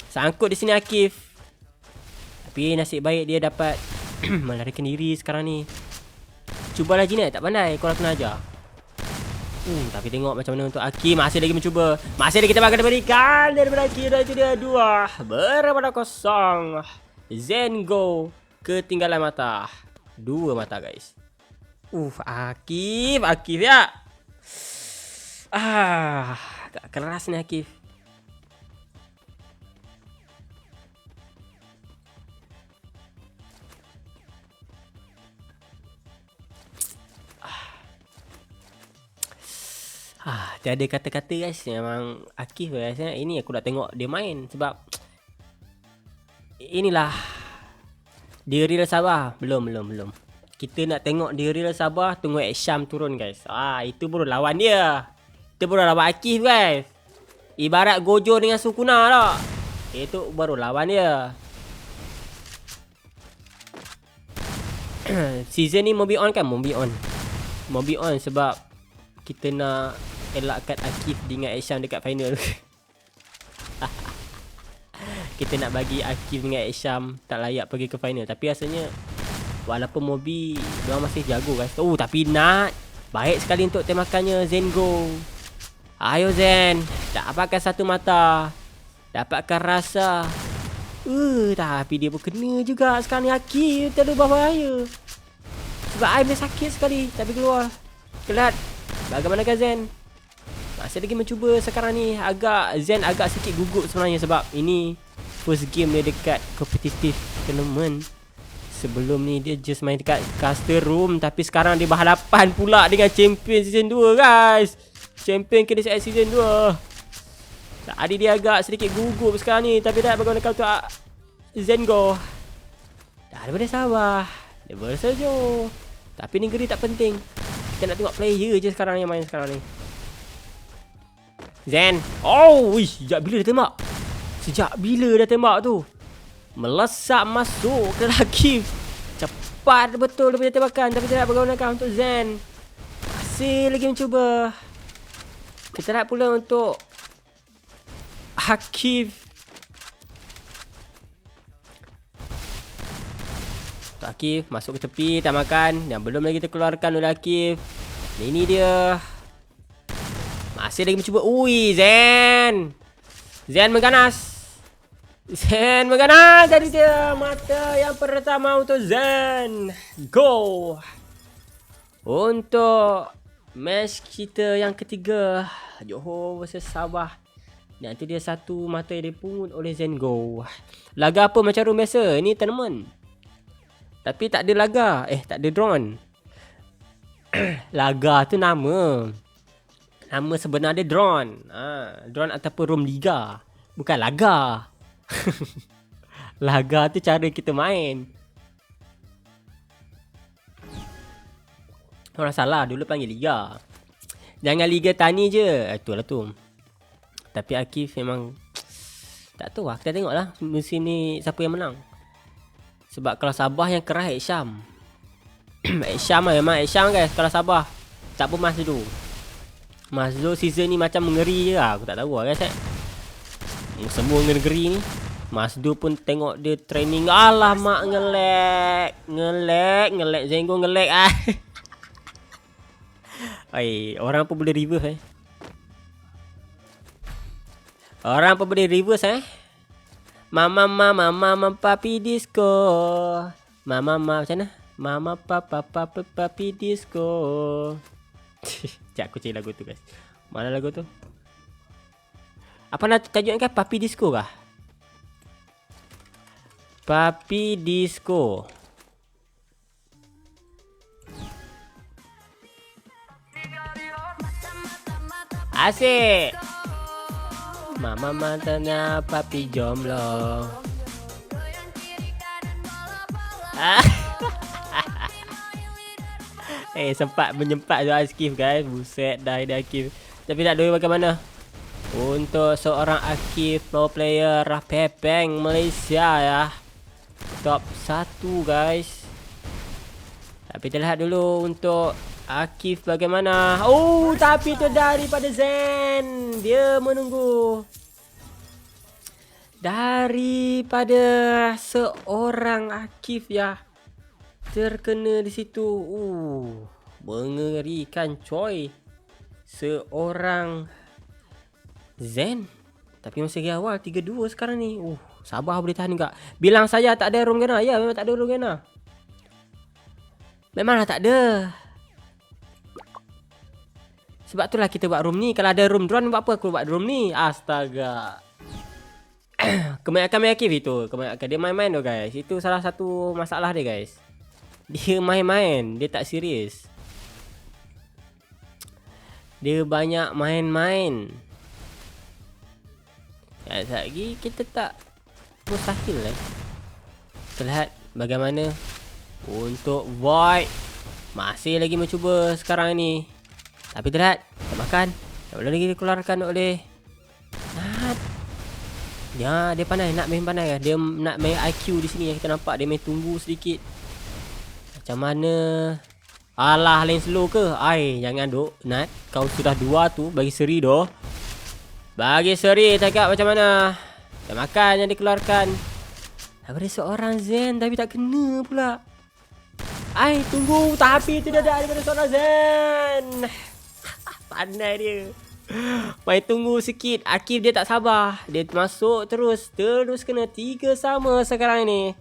Sangkut di sini Akif. Tapi nasib baik dia dapat melarikan diri sekarang ni. Cubalah Jinet, tak pandai. Korang kena ajar. Tapi tengok macam mana untuk Akif. Masih lagi mencuba. Masih lagi kita bakal berikan daripada Akif. Dan itu dia 2-0. Zengo ketinggalan mata. 2 mata guys. Akif ya. Agak keras ni Akif. Tiada kata-kata guys. Memang Akif guys. Ini aku nak tengok dia main. Sebab inilah dia real Sabah. Belum. Kita nak tengok dia real Sabah. Tunggu Syam turun guys. Itu baru lawan dia. Itu baru lawan Akif guys. Ibarat Gojo dengan Sukuna tak. Itu baru lawan dia. Season ni Mobi On kan? Mobi On sebab kita nak elakkan Akif dengan Isham dekat final. Kita nak bagi Akif dengan Isham tak layak pergi ke final. Tapi rasanya walaupun Mobi diorang masih jago guys. Oh tapi Nat baik sekali untuk tembakannya Zengo. Ayo Zen, dapatkan satu mata. Dapatkan rasa. Tapi dia pun kena juga sekarang ni. Akif terlalu bahaya. Sebab air dia sakit sekali. Tapi keluar. Kelat. Bagaimanakah Zen? Masih lagi mencuba sekarang ni. Zen agak sikit gugup sebenarnya. Sebab ini first game dia dekat competitive tournament. Sebelum ni dia just main dekat caster room. Tapi sekarang dia berhadapan pula dengan champion season 2 guys. Champion KDCS season 2. Tadi dia agak sedikit gugup sekarang ni. Tapi dah bagaimana kau tu Zengo. Dah daripada Sabah. Dia bersejo. Tapi negeri tak penting. Kita nak tengok player je sekarang yang main sekarang ni. Zen. Oh, wish, sejak bila dia tembak? Sejak bila dah tembak tu? Melesat masuk ke Akif. Cepat betul dia punya tembakan. Tapi tidak berguna untuk Zen. Masih lagi mencuba. Kita nak pula untuk Akif. Akif masuk ke tepi. Tak makan. Yang belum lagi terkeluarkan oleh Akif. Ini dia. Masih lagi mencuba. Ui, Zen. Zen mengganas. Zen mengganas. Jadi dia mata yang pertama untuk Zen. Go. Untuk match kita yang ketiga. Johor versus Sabah. Nanti dia satu mata yang dipungut oleh Zen Go. Laga apa macam room biasa? Ini tournament. Tapi tak ada laga. Tak ada drone. Laga tu nama. Nama sebenar dia drone. Drone ataupun room liga. Bukan laga. Laga tu cara kita main. Orang salah. Dulu panggil liga. Jangan liga tani je. Itulah tu. Tapi Akif memang tak tahu lah. Kita tengok lah musim ni siapa yang menang. Sebab kalau Sabah yang kerah Isham. Isham lah memang Isham guys. Kalau Sabah tak pun Masdo. Masdo season ni macam mengeri je lah. Aku tak tahu lah guys. Semua negeri ni Masdo pun tengok dia training. Alamak ngelek. Ngelek Zengo ngelek. Orang pun boleh reverse Orang pun boleh reverse Mama papi disco. Mama macam mana? Mama papa papi disco. Sekejap aku cari lagu tu guys. Mana lagu tu? Apa nak tajuk kan? Papi disco kah? Papi disco. Asyik. Mama mantannya papi jomblo. Sempat menyempat tu Akif guys. Buset dah Akif. Tapi tak tahu bagaimana. Untuk seorang Akif pro player Pepeng Malaysia ya. Top 1 guys. Tapi kita lihat dulu untuk Akif bagaimana. Oh tapi tu daripada Zen. Dia menunggu. Daripada seorang Akif ya. Terkena di situ. Mengerikan coy. Seorang Zen. Tapi masih lagi awal 3-2 sekarang ni. Sabah boleh tahan juga. Bilang saya tak ada room gana. Ya memang tak ada room gana. Memanglah tak ada. Sebab itulah kita buat room ni. Kalau ada room drone buat apa aku buat room ni. Astaga. Kebanyakan Akif itu. Kebanyakan dia main-main tu guys. Itu salah satu masalah dia guys. Dia main-main. Dia tak serius. Dia banyak main-main. Lagi kita tak mustahil Kita lihat bagaimana untuk Void. Masih lagi mencuba sekarang ni. Tapi terlihat tak makan. Tak boleh lagi dikeluarkan oleh Nat. Dia pandai. Nak main pandai. Dia nak main IQ di sini. Kita nampak dia main tunggu sedikit. Macam mana. Alah, lane slow ke? Ai, jangan duk. Nat, kau sudah 2 tu. Bagi seri doh. Bagi seri, cakap macam mana? Tak makan yang dikeluarkan. Ada seorang Zen tapi tak kena pula. Ai, tunggu. Tapi tidak ada daripada seorang Zen. Pandai dia. Main tunggu sikit. Akif dia tak sabar. Dia masuk terus. Terus kena 3 sama sekarang ni.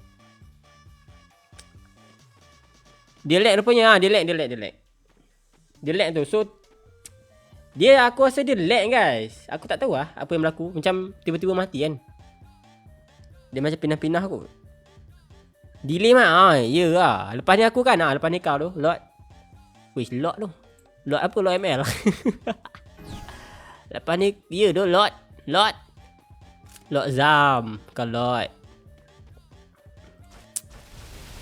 Dia lag rupanya. Dia lag. Dia lag tu. So aku rasa dia lag guys. Aku tak tahu lah apa yang berlaku. Macam tiba-tiba mati kan. Dia macam pindah-pindah aku. Delay mah. Ya lah. Lepas ni aku kan. Lepas ni kau tu. Lord. Wish Lord tu. Lord apa? Lord ML. Lepas ni. Ya tu Lord. Lord Zam. Bukan Lord.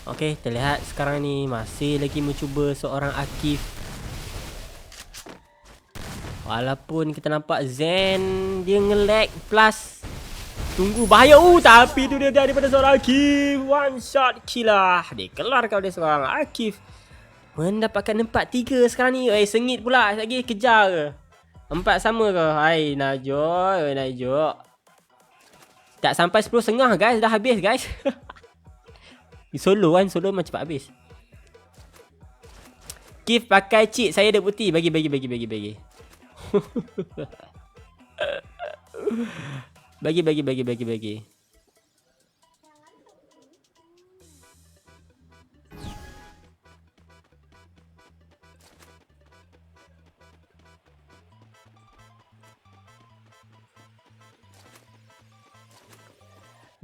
Okay, terlihat sekarang ni masih lagi mencuba seorang Akif. Walaupun kita nampak Zen dia nge-lag plus. Tunggu bahaya. Tapi tu dia daripada seorang Akif. One shot kill lah. Dia keluar kau dia seorang Akif. Mendapatkan 4-3 sekarang ni. Sengit pula. Lagi kejar ke? 4 sama ke? Hai Najok. Tak sampai 10.5 guys. Dah habis guys. Solo kan. Solo memang cepat habis. Kif pakai cheat. Saya ada bukti. Bagi. Bagi.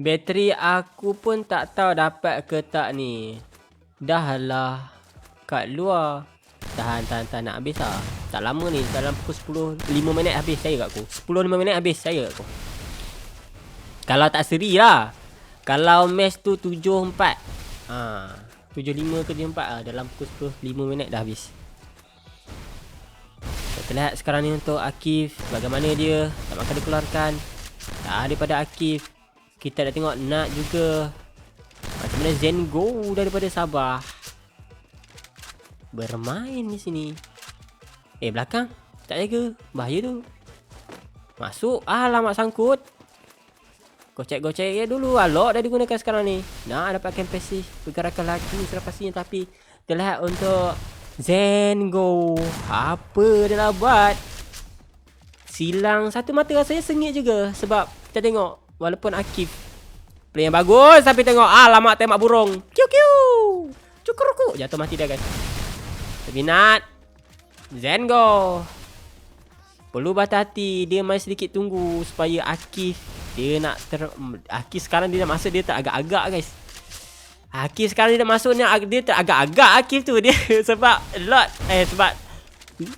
Bateri aku pun tak tahu dapat ke tak ni. Dah lah kat luar. Tahan nak habis lah. Tak lama ni. Dalam pukul 10 5 minit habis saya kat aku. 10-5 minit habis saya kat aku. Kalau tak seri lah. Kalau match tu 7-4 7-5 ke 7-4 dalam pukul 10 5 minit dah habis. Kita lihat sekarang ni untuk Akif. Bagaimana dia. Tak makan dikeluarkan. Daripada Akif. Kita dah tengok Nat juga. Macam mana Zen go daripada Sabah. Bermain di sini. Belakang. Tak jaga. Bahaya tu. Masuk. Alamak sangkut. Gocek ya dulu. Lock dah digunakan sekarang ni. Nak dapatkan pasif. Pergerakan lagi selepas-lepasnya. Tapi terlihat untuk Zen go. Apa dia nak buat? Silang satu mata rasanya sengit juga. Sebab kita tengok. Walaupun Akif play yang bagus. Tapi tengok. Alamak tembak burung. Cukur. Jatuh mati dah guys. Tapi Nat. Zen go. Perlu berhati-hati. Dia masih sedikit tunggu. Supaya Akif. Dia nak Akif sekarang dia nak masuk. Dia teragak-agak guys. Akif sekarang dia nak masuk. Dia teragak-agak Akif tu. Dia sebab sebab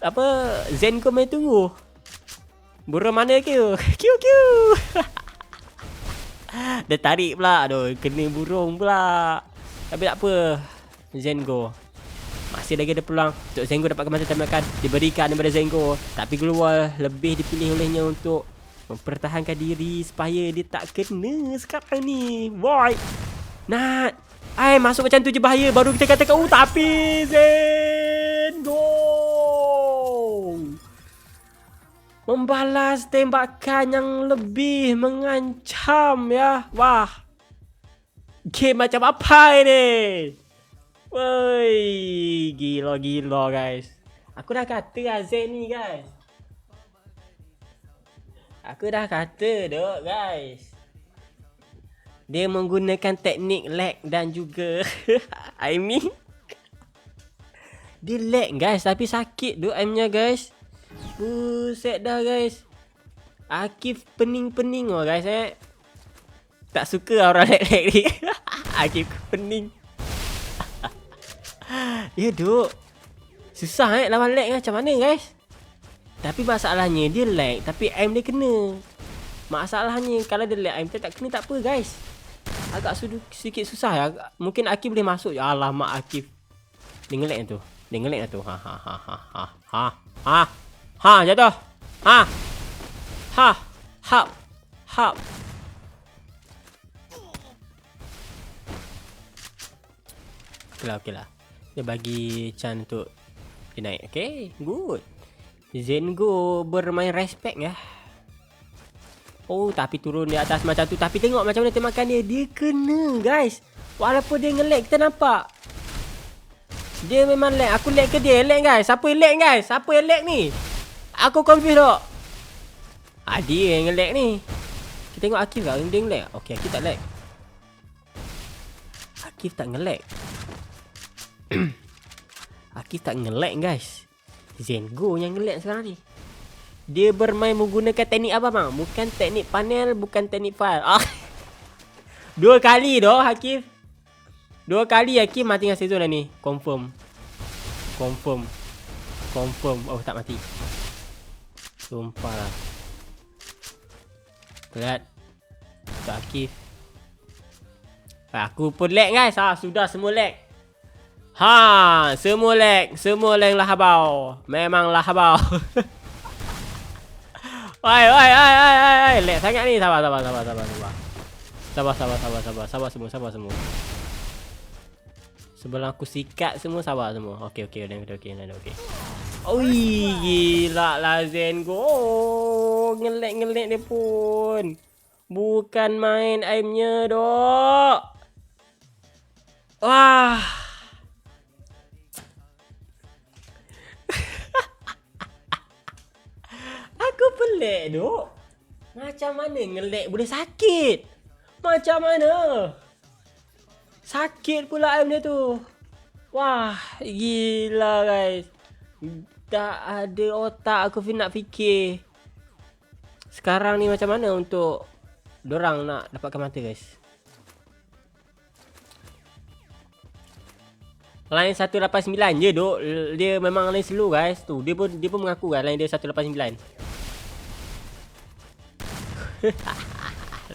apa Zen go main tunggu. Burung mana Q. Dia tarik pula. Aduh, kena burung pula. Tapi tak apa. Zengo masih lagi ada peluang untuk Zengo dapatkan masa tembakan. Diberikan daripada Zengo. Tapi keluar lebih dipilih olehnya untuk mempertahankan diri supaya dia tak kena sekarang ni. Boy. Nat. Masuk macam tu je bahaya. Baru kita katakan tapi Zengo membalas tembakan yang lebih mengancam ya. Wah. Game macam apa ini? Woi, gila guys. Aku dah kata Zen ni guys. Guys. Dia menggunakan teknik lag dan juga dia lag guys tapi sakit tu aimnya guys. Buset dah guys. Akif pening-pening guys Tak suka orang lag-lag ni. Akif pening. Ya duk. Susah lawan lag macam mana guys. Tapi masalahnya dia lag tapi aim dia kena. Masalahnya kalau dia lag aim dia tak kena tak apa guys. Agak sedikit susah ya. Mungkin Akif boleh masuk. Ya alamak Akif. Dia nge-lag tu. Jatuh. Okey lah. Dia bagi chance untuk dia naik. Okay, good. Zengo bermain respect ya. Oh, tapi turun di atas macam tu. Tapi tengok macam mana tembakan dia. Dia kena, guys. Walaupun dia nge-lag, kita nampak. Dia memang lag. Aku lag ke dia? Lag, guys. Siapa yang lag, guys? Siapa yang lag ni? Aku confused tak? Dia yang nge-lag ni. Kita tengok Akif tak? Dia nge-lag. Okay, Akif tak lag. Akif tak nge-lag. Akif tak nge-lag, guys. Zengo yang nge-lag sekarang ni. Dia bermain menggunakan teknik apa bang? Bukan teknik panel, bukan teknik file. 2 kali doh Akif. 2 kali Akif mati dengan season ni. Confirm. Oh, tak mati. Sumpah lah. Lihat. Tak Akif. Aku pun lag, guys. Sudah semua lag. Semua lag. Semua lag lah habau. Memang lah habau. Oi. Lag sangat ni. Sabar semua. Sebelum aku sikat semua, sabar semua. Okey. Oi, gila lah Zengo. Ngelag dia pun. Bukan main aimnya dok. Wah. Aku pelik duk. Macam mana nge-lag boleh sakit? Macam mana? Sakit pula aim dia tu. Wah, gila guys. Tak ada otak aku nak fikir. Sekarang ni macam mana untuk dorang nak dapatkan mata guys? Line 189 je duk. Dia memang line slow guys. Tu dia pun mengaku kan line dia 189.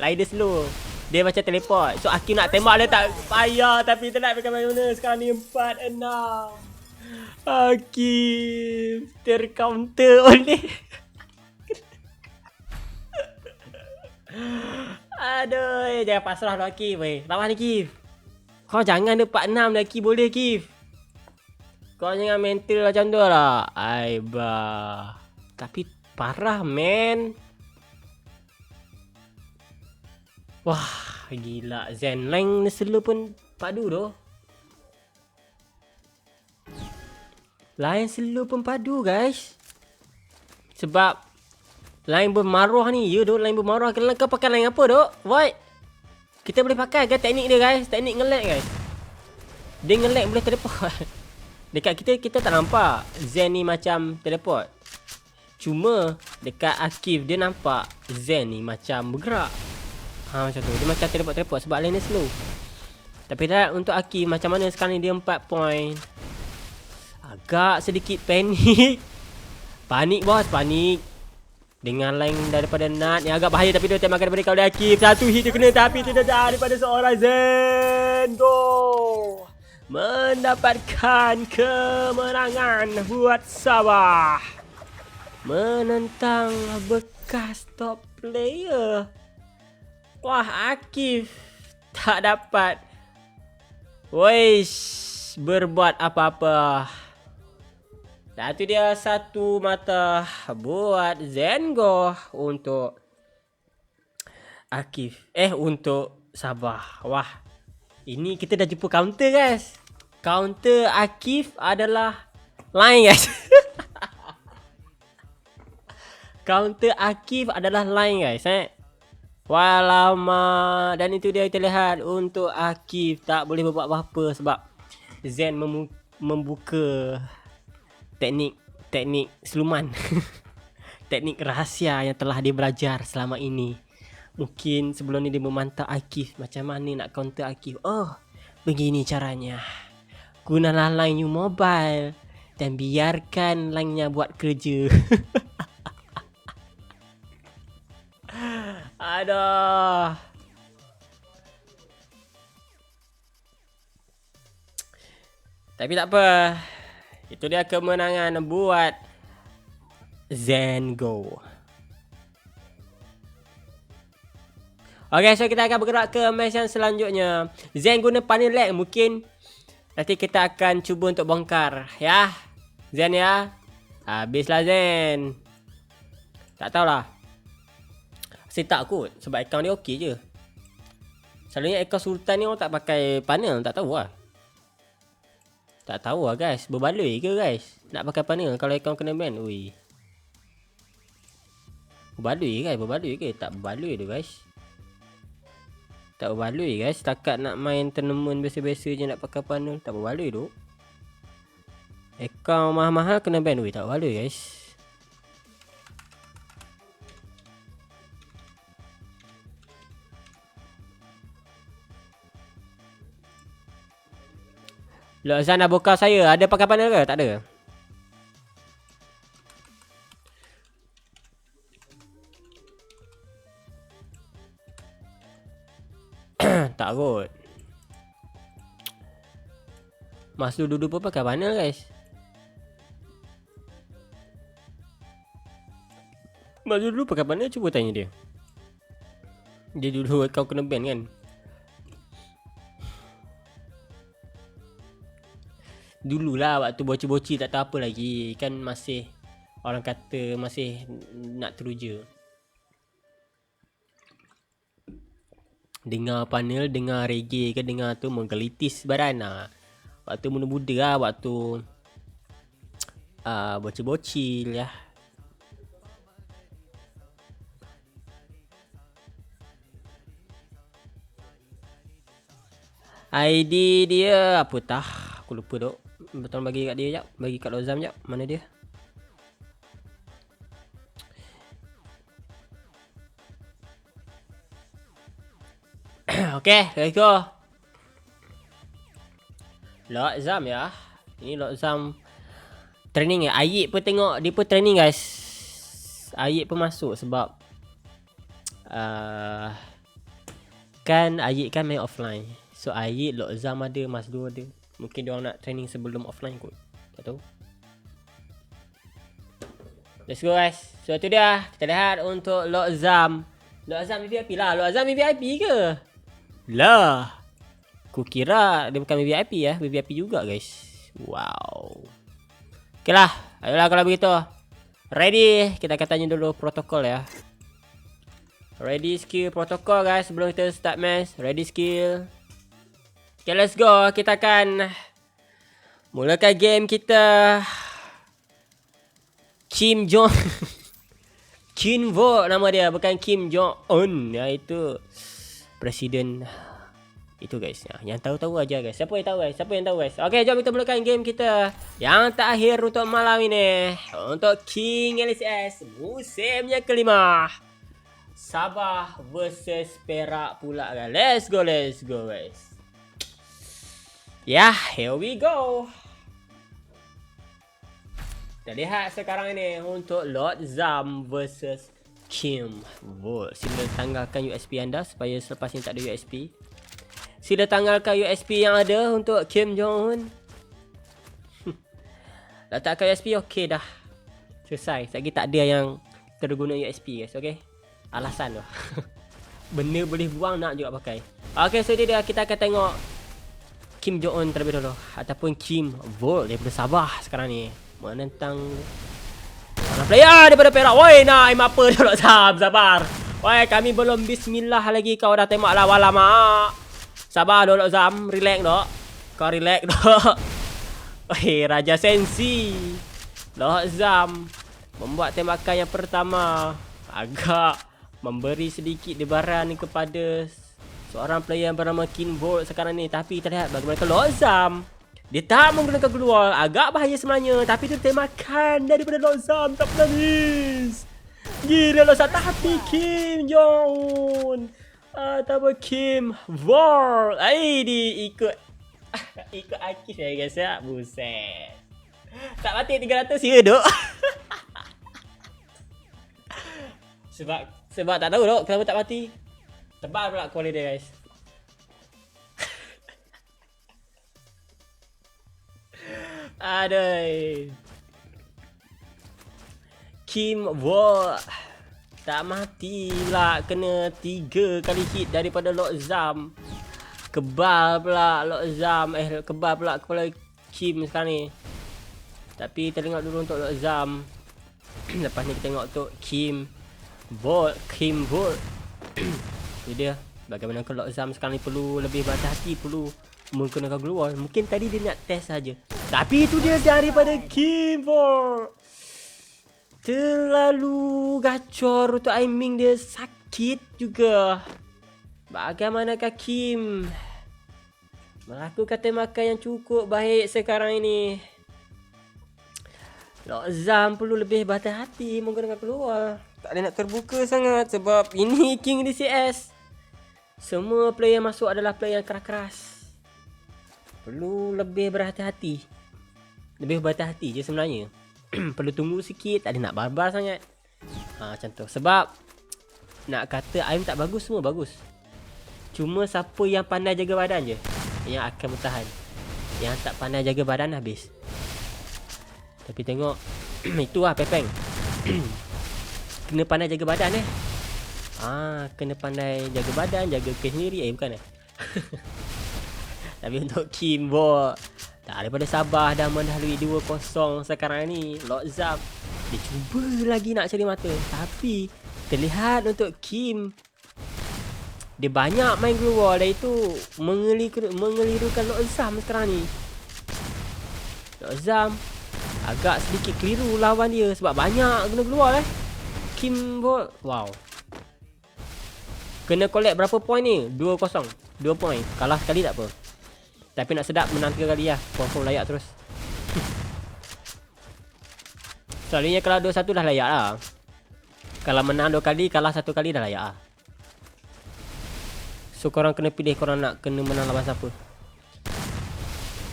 Line dia slow. Dia macam teleport. So Akif nak tembak dia tak payah. Tapi tak nak macam mana. Sekarang ni 4-6. Akif tercounter oleh aduh, jangan pasrah dah Akif. Lawan Akif. Kau jangan ada 4-6 dah Akif. Boleh Akif. Kau jangan mental macam tu lah. Aibah. Tapi parah man. Wah, gila. Zen line slow pun padu doh. Line slow pun padu guys. Sebab line bermaruah ni. Ya doh, line bermaruah. Kalau kau pakai line apa doh? Void. Kita boleh pakai kan teknik dia guys. Teknik nge-lag guys. Dia nge-lag boleh teleport. Dekat kita tak nampak Zen ni macam teleport. Cuma dekat Akif dia nampak Zen ni macam bergerak. Macam tu. Dia macam teleport sebab line dia slow. Tapi tak untuk Akif macam mana sekarang ni dia 4 point. Agak sedikit panik. Panik bos, panik. Dengan line daripada Nat yang agak bahaya. Tapi dia tembakan daripada kau dari Akif. Satu hit dia kena tapi tidak daripada seorang Zengo. Mendapatkan kemenangan buat Sabah. Menentang bekas top player. Wah, Akif tak dapat berbuat apa-apa. Dan tu dia satu mata buat Zengo untuk Akif. Untuk Sabah. Wah, ini kita dah jumpa counter guys. Counter Akif adalah line guys. Counter Akif adalah line guys. Walama. Dan itu dia kita lihat untuk Akif tak boleh berbuat apa-apa sebab Zen membuka teknik seluman. Teknik rahsia yang telah dia belajar selama ini. Mungkin sebelum ni dia memantau Akif macam mana nak counter Akif. Begini caranya. Gunalah line new mobile dan biarkan line-nya buat kerja. Aduh. Tapi tak apa. Itu dia kemenangan buat Zengo. Okay, so kita akan bergerak ke match yang selanjutnya. Zen guna panel lag. Mungkin Nanti kita akan cuba untuk bongkar. Ya. Zen ya. Habislah Zen. Tak tahulah. Saya tak kot. Sebab account dia okey je. Selalunya account Sultan ni orang tak pakai panel. Tak tahu lah. Tak tahu lah guys. Berbaloi ke guys? Nak pakai panel kalau account kena ban. Ui. Berbaloi guys. Berbaloi ke? Tak berbaloi tu guys. Tak berbaloi guys. Setakat nak main tournament biasa-biasa je nak pakai panel. Tak berbaloi tu. Account mahal-mahal kena ban. Ui, tak berbaloi guys. Lok Zan dah buka saya. Ada pakai panel ke? Tak ada. Tak kot. Mas dulu pun pakai panel guys. Mas dulu pakai panel, cuba tanya dia. Dia dulu kau kena ban kan. Dululah waktu bocil-bocil tak tahu apa lagi. Kan masih orang kata masih nak teruja. Dengar panel, dengar reggae ke dengar tu menggelitis badan lah. Waktu muda-muda lah, waktu bocil-bocil ya. ID dia apa tah? Aku lupa dok. Betul bagi kat dia jap. Bagi kat Lozam jap. Mana dia? Okay, let's go. Lozam ya. Ini Lozam training ya. Ayik pun tengok dia pun training guys. Ayik pun masuk sebab kan Ayik kan main offline. So Ayik, Lozam ada, Masdu ada. Mungkin dia orang nak training sebelum offline kot. Tak tahu. Let's go guys. So itu dia. Kita lihat untuk Lozam. Lozam VIP lah. Lozam VIP ke? Lah. Ku kira dia bukan VIP ya. VIP juga guys. Wow. Okay lah. Ayolah kalau begitu. Ready. Kita akan tanya dulu protokol ya. Ready skill protokol guys. Sebelum kita start match. Ready skill. Okay, let's go. Kita akan mulakan game kita. Kim Jong Kim Vo nama dia, bukan Kim Jong Un. Ya, itu presiden itu guys. Yang tahu-tahu aja guys. Siapa yang tahu guys? Siapa yang tahu guys? Okey, jom kita mulakan game kita yang terakhir untuk malam ini. Untuk King LCS musimnya kelima. Sabah versus Perak pula guys. Let's go guys. Yeah, here we go. Kita lihat sekarang ini untuk Lord Zam versus Kim Volt. Sila tanggalkan USP anda supaya selepas ini tak ada USP. Sila tanggalkan USP yang ada untuk Kim Jong-un. Letakkan USP, okey dah. Selesai. Lagi tak ada yang terguna USP guys, okey. Alasan tu. Benda boleh buang nak juga pakai. Okey, so dia kita akan tengok Kim Jong-un terlebih dahulu ataupun Kim Volt daripada Sabah sekarang ni menentang orang player daripada Perak. Woi, nak aim apa dulu Sam? Sabar. Woi, kami belum bismillah lagi kau dah tembak lah wala mak. Sabar dulu Zam, relax dok. Kau relax dok. Woi, Raja Sensi. Dok Zam membuat tembakan yang pertama agak memberi sedikit debaran kepada seorang player yang bernama Kim Volt sekarang ni. Tapi kita lihat bagaimana kalau Lozam. Dia tak menggunakan keluar. Agak bahaya sebenarnya. Tapi tu tembakan daripada Lozam. Tak penis. Gila Lozam. Tapi Kim Jong-un ataupun Kim Volt. Dia ikut Akif ya guys ya. Buset. Tak mati 300 ya duk. Sebab tak tahu duk kenapa tak mati. Tebal pula kuali dia guys. Aduh. Kim Volt tak mati pula. Kena 3 kali hit daripada Lord Zam. Kebal pula Lord Zam. Kebal pula kepala Kim sekarang ni. Tapi kita tengok dulu untuk Lord Zam. Lepas ni kita tengok untuk Kim Volt. Itu dia. Bagaimana kalau Lord Zam sekarang ni perlu lebih berhati-hati, perlu menggunakan glue wall. Mungkin tadi dia nak test saja. Tapi itu dia daripada Kim Volt. Terlalu gacor untuk aiming dia, sakit juga. Bagaimanakah Kim melakukan tembakan yang cukup baik sekarang ini? Lord Zam perlu lebih berhati-hati menggunakan keluar. Tak boleh nak terbuka sangat sebab ini King DCS. Semua player masuk adalah player yang keras-keras. Perlu lebih berhati-hati. Lebih berhati-hati je sebenarnya. Perlu tunggu sikit, tak ada nak barbar sangat. Macam tu. Sebab nak kata aim tak bagus, semua bagus. Cuma siapa yang pandai jaga badan je yang akan bertahan. Yang tak pandai jaga badan habis. Tapi tengok itu lah Pepeng. Kena pandai jaga badan kena pandai jaga badan, jaga kes sendiri. Bukan Tapi untuk Kim Volt, tak daripada sabar dah mendahului 2-0 sekarang ni. Lord Zam dia cuba lagi nak cari mata, tapi terlihat untuk Kim dia banyak main glue wall, dan itu mengelirukan Lord Zam sekarang ni. Lord Zam agak sedikit keliru lawan dia sebab banyak guna glue wall Kim Volt. Wow. Kena collect berapa point ni? 2-0. 2 point. Kalah sekali tak apa. Tapi nak sedap menang 3 kali lah. Confirm layak terus. Selalunya kalau 2-1 dah layak lah. Kalau menang 2 kali, kalah 1 kali dah layak lah. So korang kena pilih korang nak kena menang lawan siapa.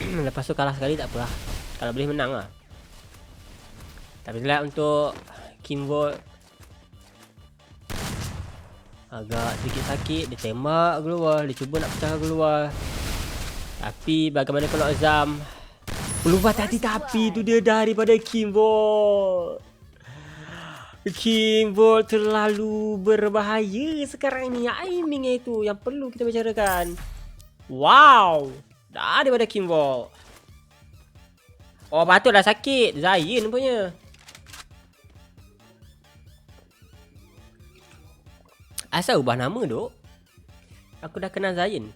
Lepas tu kalah sekali tak apa lah. Kalau boleh menang lah. Tapi lihat untuk Kim Volt agak sedikit sakit. Dia tembak keluar, dia cuba nak pecahkan keluar. Tapi bagaimana kalau Zam perlu berhati-hati. Tapi itu dia daripada Kim Volt. Kim Volt terlalu berbahaya sekarang ini. Aiming itu yang perlu kita bicarakan. Wow, daripada Kim Volt. Oh patutlah sakit Zayn punya. Asal ubah nama duk? Aku dah kenal Zayn.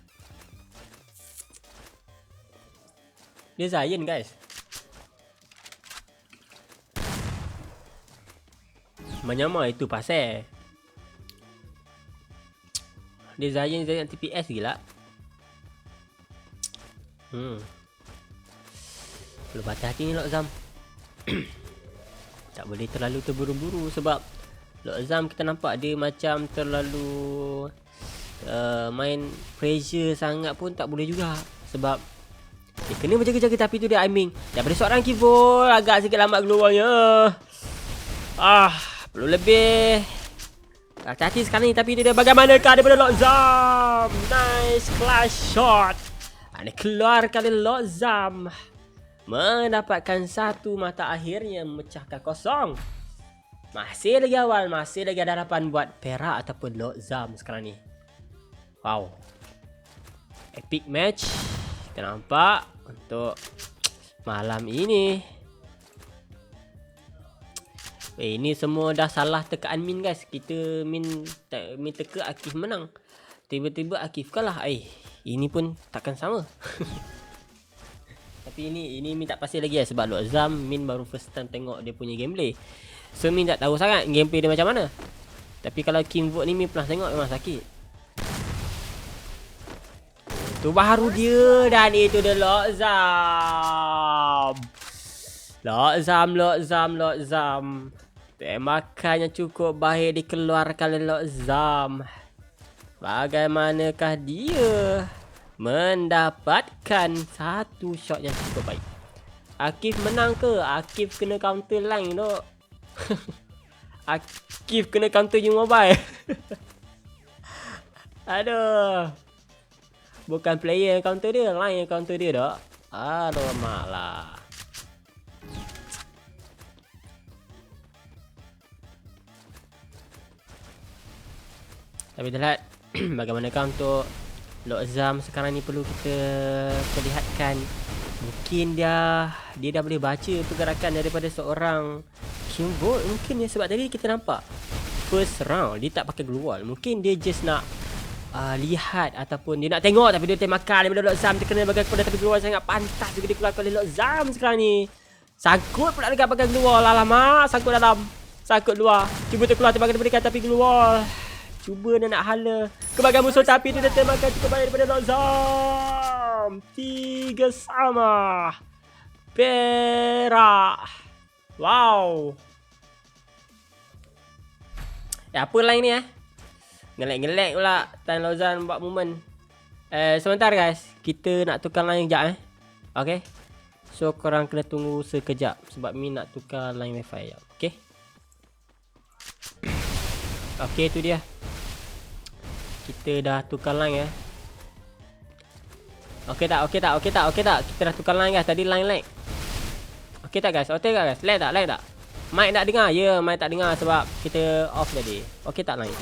Dia Zayn guys. Menyama itu pasal dia Zayn TPS gila. Perlu hati-hati ni Lord Zam. Tak boleh terlalu terburu-buru sebab Lord Zam kita nampak dia macam terlalu main pressure sangat pun tak boleh juga. Sebab dia kena berjaga-jaga, tapi tu dia aiming. Daripada seorang Kim Volt agak sikit lambat keluarnya. Perlu lebih hati-hati sekarang ni. Tapi dia bagaimanakah daripada Lord Zam. Nice clash shot. Dia keluarkan Lord Zam. Mendapatkan satu mata akhirnya memecahkan kosong. Masih lagi awal, masih lagi ada harapan buat Perak ataupun Lord Zam sekarang ni. Wow. Epic match. Kita nampak untuk malam ini. Ini semua dah salah tekan min guys. Kita min teka Akif menang. Tiba-tiba Akif kalah. Ini pun takkan sama. Tapi ini min tak pasti lagi sebab Lord Zam min baru first time tengok dia punya gameplay. So min tak tahu sangat gameplay dia macam mana. Tapi kalau Kim Volt ni min pernah tengok, memang sakit. Tu baru dia, dan itu dia Lord Zam. Lord Zam. Tembakan yang cukup baik dikeluarkan oleh Lord Zam. Bagaimanakah dia mendapatkan satu shot yang cukup baik? Akif menang ke? Akif kena counter line tu. Akif kena counter you mobile. Aduh. Bukan player yang counter dia, line yang counter dia tak. Aduh mak lah. Tapi kita lihat bagaimanakah untuk Lord Zam sekarang ni perlu kita perlihatkan. Mungkin dia dah boleh baca pergerakan daripada seorang Kimbo. Mungkin ya, sebab tadi kita nampak first round dia tak pakai glue wall. Mungkin dia just nak lihat ataupun dia nak tengok, tapi dia tembakan daripada Lord Zam terkena bagai kepada, tapi glue wall sangat pantas juga dikeluarkan oleh Lord Zam sekarang ni. Sangkut pula dekat pakai glue wall. Alamak, sangkut dalam, sangkut luar. Cuba terkeluar tembakan daripada tapi glue wall. Cuba dia nak hala ke bahagian musuh, tapi dia dah tembakan cukup baik daripada Lord Zam. 3 sama. Perak. Wow. Apa line ni Ngelek-ngelek pula Tan Lord Zam buat movement. Sebentar guys, kita nak tukar line sekejap Okay. So korang kena tunggu sekejap sebab Mi nak tukar line wifi sekejap. Okay. Okay, tu dia. Kita dah tukar line Okay tak? Kita dah tukar line guys. Tadi line lag. Okay tak guys? Okay tak guys? Lag tak? Mic tak dengar? Ya, mic tak dengar sebab kita off tadi. Okay tak line?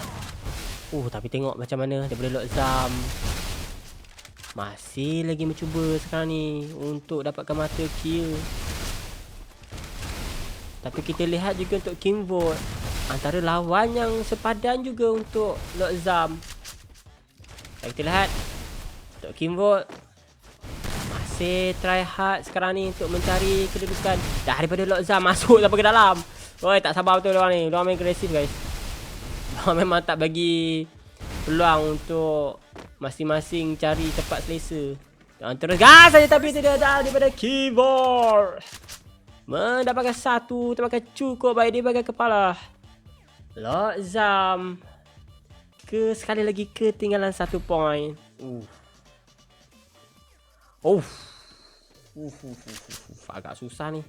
Tapi tengok macam mana daripada Lord Zam. Masih lagi mencuba sekarang ni untuk dapatkan mata kill. Tapi kita lihat juga untuk King Vote, antara lawan yang sepadan juga untuk Lord Zam. Kita lihat untuk King Vote masih try hard sekarang ni untuk mencari kedudukan. Daripada Lord Zam masuk sampai ke dalam. Tak sabar betul diorang ni. Diorang main agresif guys. Diorang memang tak bagi peluang untuk masing-masing cari cepat selesa. Dan terus gas saja, tapi tidak ada daripada Keyboard. Mendapatkan satu tembakan cukup baik di bahagian kepala. Lord Zam sekali lagi ketinggalan 1 poin. Agak susah ni.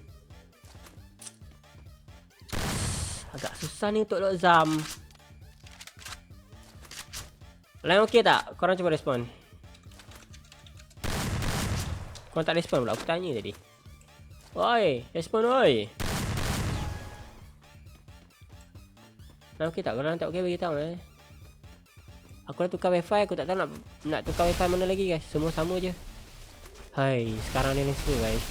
Untuk Lord Zam. Line okey tak? Korang cuba respon. Korang tak respon pula, aku tanya tadi. Oi, respon oi. Line okey tak? Korang tak okey bagi tahu Aku dah tukar wifi, aku tak tahu nak tukar wifi mana lagi guys. Semua sama je. Hai, sekarang ni semua guys.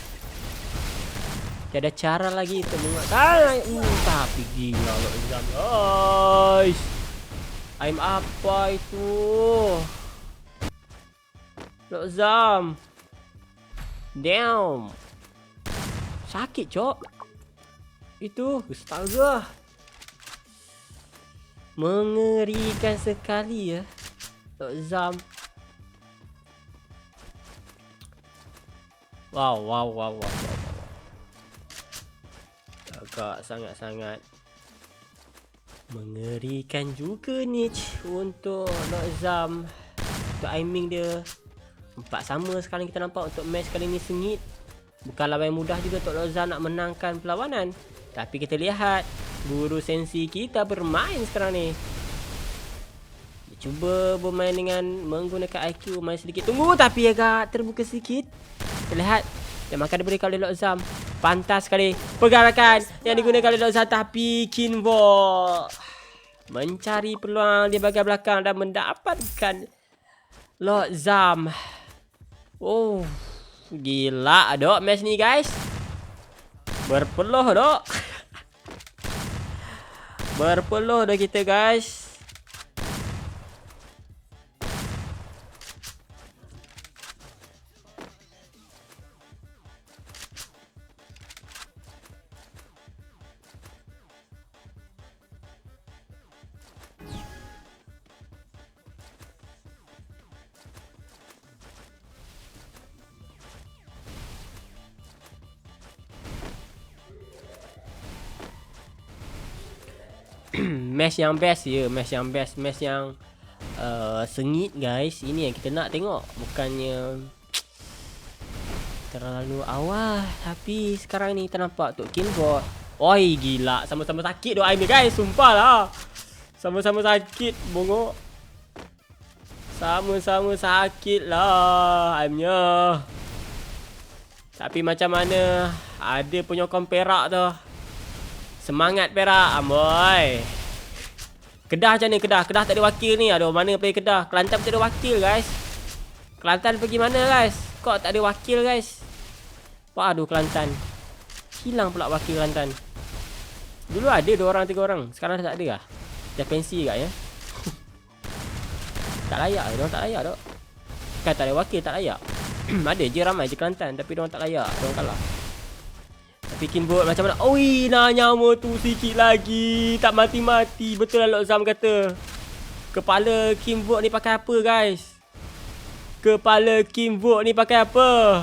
Tiada cara lagi untuk menguatkan. Tapi gila Lord Zam guys. Aim apa itu? Lord Zam. Damn. Sakit cok. Itu astaga. Mengerikan sekali Lord Zam. Wow. Agak sangat-sangat mengerikan juga ni untuk Lord Zam. Untuk aiming dia 4 sama sekarang kita nampak. Untuk match kali ni sengit. Bukanlah yang mudah juga untuk Lord Zam nak menangkan perlawanan. Tapi kita lihat guru sensi kita bermain sekarang ni. Dia cuba bermain dengan menggunakan IQ main sedikit. Tunggu, tapi agak terbuka sedikit. Kita lihat yang makan diberikan oleh Lord Zam. Pantas sekali pergerakan yang digunakan oleh Lord Zam. Tapi Kinvo mencari peluang di bahagian belakang dan mendapatkan Lord Zam. Gila dok match ni guys. Berpeluh dok. Berpeluh dok kita guys. Match yang best match yang sengit guys. Ini yang kita nak tengok. Bukannya terlalu awal, tapi sekarang ni kita nampak untuk Killbot. Oi gila, sama-sama sakit doh aim ni guys, sumpah lah. Sama-sama sakit bongok. Sama-sama sakit lah aimnya. Tapi macam mana ada penyokong Perak tu. Semangat Perak, amboi. Kedah macam ni Kedah? Kedah tak ada wakil ni. Aduh, mana player Kedah? Kelantan tak ada wakil guys. Kelantan pergi mana guys? Kok tak ada wakil guys? Waduh Kelantan. Hilang pula wakil Kelantan. Dulu ada 2 orang 3 orang. Sekarang dah tak ada lah. Dah pensi kat ya. Tak layak. Diorang tak layak dok. Kan tak ada wakil tak layak. Ada je ramai je Kelantan. Tapi diorang tak layak. Diorang kalah. Tapi Kinvolt macam mana? Oi, nak nyawa tu sikit lagi. Tak mati-mati. Betul lah Lok Zam kata. Kepala Kinvolt ni pakai apa guys? Kepala Kinvolt ni pakai apa?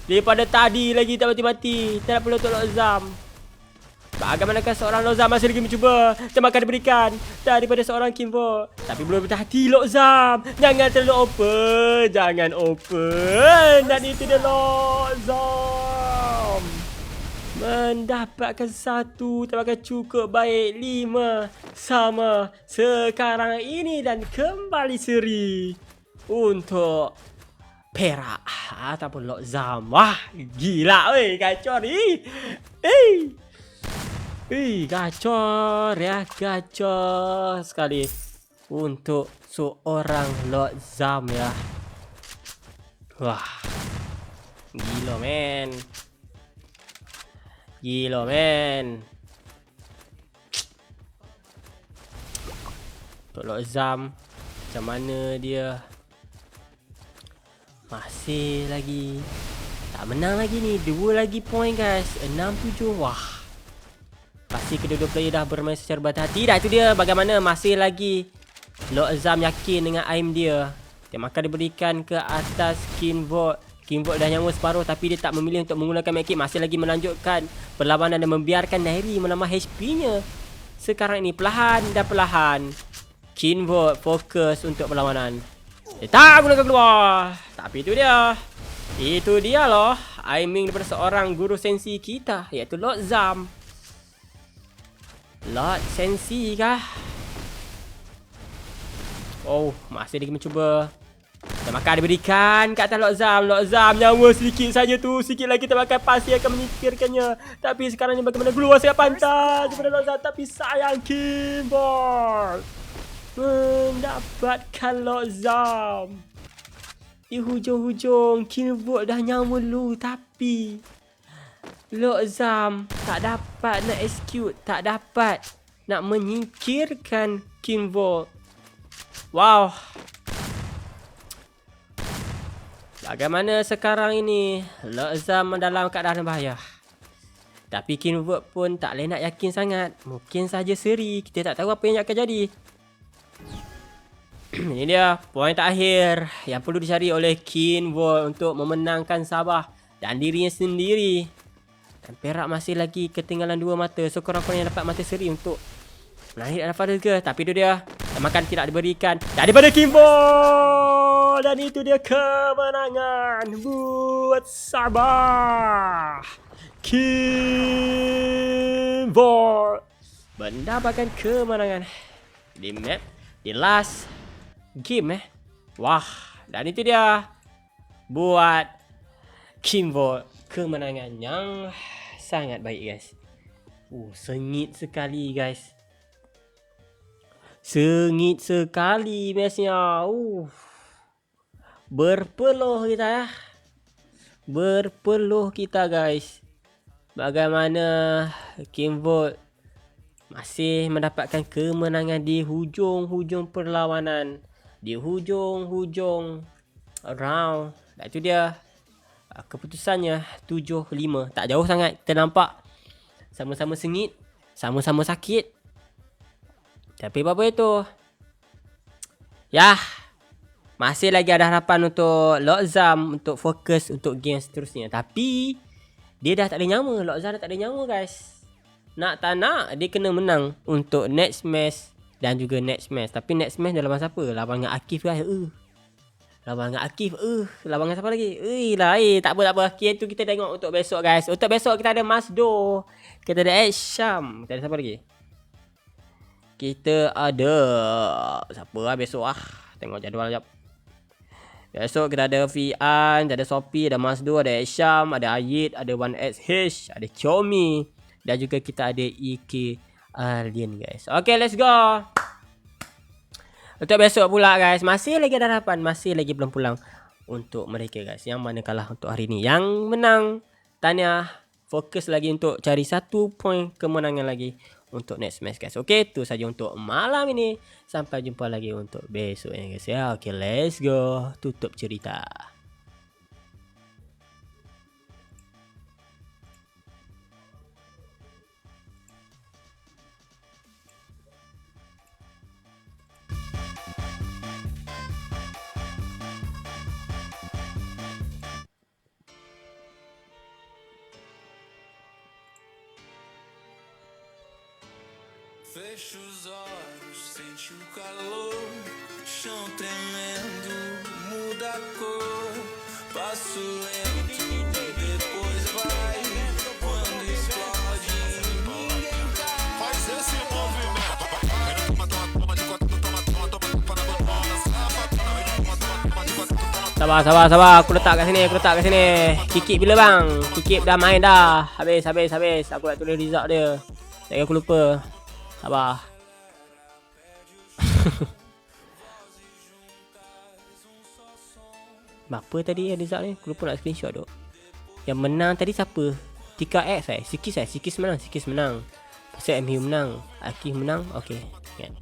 Daripada tadi lagi tak mati-mati. Tak perlu untuk Lok Zam. Bagaimanakah seorang Lok Zam masih lagi mencuba. Tembakan diberikan daripada seorang Kinvolt. Tapi belum berhati Lok Zam. Jangan terlalu open. Jangan open. Dan itu dia Lok Zam. Mendapatkan 1 tembakan cukup baik. 5 sama sekarang ini. Dan kembali seri untuk Perak ataupun Lok Zam. Wah, gila weh, gacor ni. Gacor ya, gacor sekali untuk seorang Lok Zam ya. Wah, gila men. Gila men. Untuk Lok Zam, macam mana dia? Masih lagi tak menang lagi ni. 2 lagi point guys. 6-7. Wah, pasti kedua-dua player dah bermain secara berhati-hati. Dah itu dia bagaimana masih lagi Lok Zam yakin dengan aim dia. Tembakan diberikan ke atas Kinvolt. Kinvolt dah nyawa separuh tapi dia tak memilih untuk menggunakan medkit. Masih lagi melanjutkan perlawanan dan membiarkan Nairi menambah HP-nya. Sekarang ini perlahan dan perlahan Kinvolt fokus untuk perlawanan. Dia tak gunakan keluar. Tapi itu dia. Itu dia loh aiming daripada seorang guru sensi kita, iaitu Lok Zam. Lord sensi kah? Oh, masih lagi mencuba. Tembakan diberikan ke atas Lok Zam. Lok Zam nyawa sedikit saja tu. Sikit lagi tembakan pasti akan menyingkirkannya. Tapi sekarang ni bagaimana? Keluar sangat pantas daripada Lok Zam. Tapi sayang Kinvolt mendapatkan Lok Zam. Di hujung-hujung Kinvolt dah nyawa lu. Tapi Lok Zam tak dapat nak execute. Tak dapat nak menyingkirkan Kinvolt. Wow. Bagaimana sekarang ini Lok Zam dalam keadaan bahaya. Tapi Kinvolt pun tak boleh nak yakin sangat. Mungkin saja seri. Kita tak tahu apa yang akan jadi. Ini dia poin terakhir yang perlu dicari oleh Kinvolt untuk memenangkan Sabah dan dirinya sendiri. Dan Perak masih lagi ketinggalan 2 mata. So korang-korang yang dapat mata seri untuk menarik Alpha ke. Tapi itu dia, tembakan tidak diberikan daripada Kinvolt. Dan itu dia kemenangan buat Sabah. Kinvolt mendapatkan kemenangan di map, di last game Wah, dan itu dia buat Kinvolt kemenangan yang sangat baik guys. Sengit sekali guys. Sengit sekali matchnya. Berpeluh kita ya. Berpeluh kita guys. Bagaimana Kinvolt masih mendapatkan kemenangan di hujung-hujung perlawanan. Di hujung-hujung round. Dan itu dia keputusannya 7-5. Tak jauh sangat. Kita nampak sama-sama sengit, sama-sama sakit. Tapi apa itu? Ya, masih lagi ada harapan untuk Lok Zam untuk fokus untuk game seterusnya. Tapi dia dah tak ada nyawa. Lok Zam dah tak ada nyawa guys. Nak tak nak dia kena menang untuk next match dan juga next match. Tapi next match dia lawan siapa? Lawan dengan Akif guys. Lawan dengan Akif. Lawan dengan siapa lagi? Tak apa. Itu kita tengok untuk besok guys. Untuk besok kita ada Masdo. Kita ada Ed Syam. Kita ada siapa lagi? Kita ada siapa lah besok Tengok jadual sekejap. Besok kita ada Fian, ada Sophie, ada Masdo, ada Ed Syam, ada Ayid, ada 1SH, ada Xiaomi. Dan juga kita ada EK Ardian guys. Okay, let's go. Untuk besok pula guys, masih lagi ada harapan, masih lagi belum pulang untuk mereka guys. Yang mana kalah untuk hari ni. Yang menang tahniah, fokus lagi untuk cari 1 poin kemenangan lagi untuk next match guys. Okey, itu saja untuk malam ini. Sampai jumpa lagi untuk besok ya guys ya. Okey, let's go. Tutup cerita. Fecha os olhos, sente o calor, chão tremendo, muda a cor, passo lento, depois vai, quando explode, ninguém cai. Faz esse movimento. Sabar. Aku letak kat sini. Kikip bila bang? Kikip dah main dah. Habis. Aku nak tulis result dia. Jangan aku lupa. Sabar. Apa tadi result ni? Aku lupa nak screenshot tu. Yang menang tadi siapa? Tika X Sikis menang. Pasal MU menang. Akif menang. Okey. Ingat.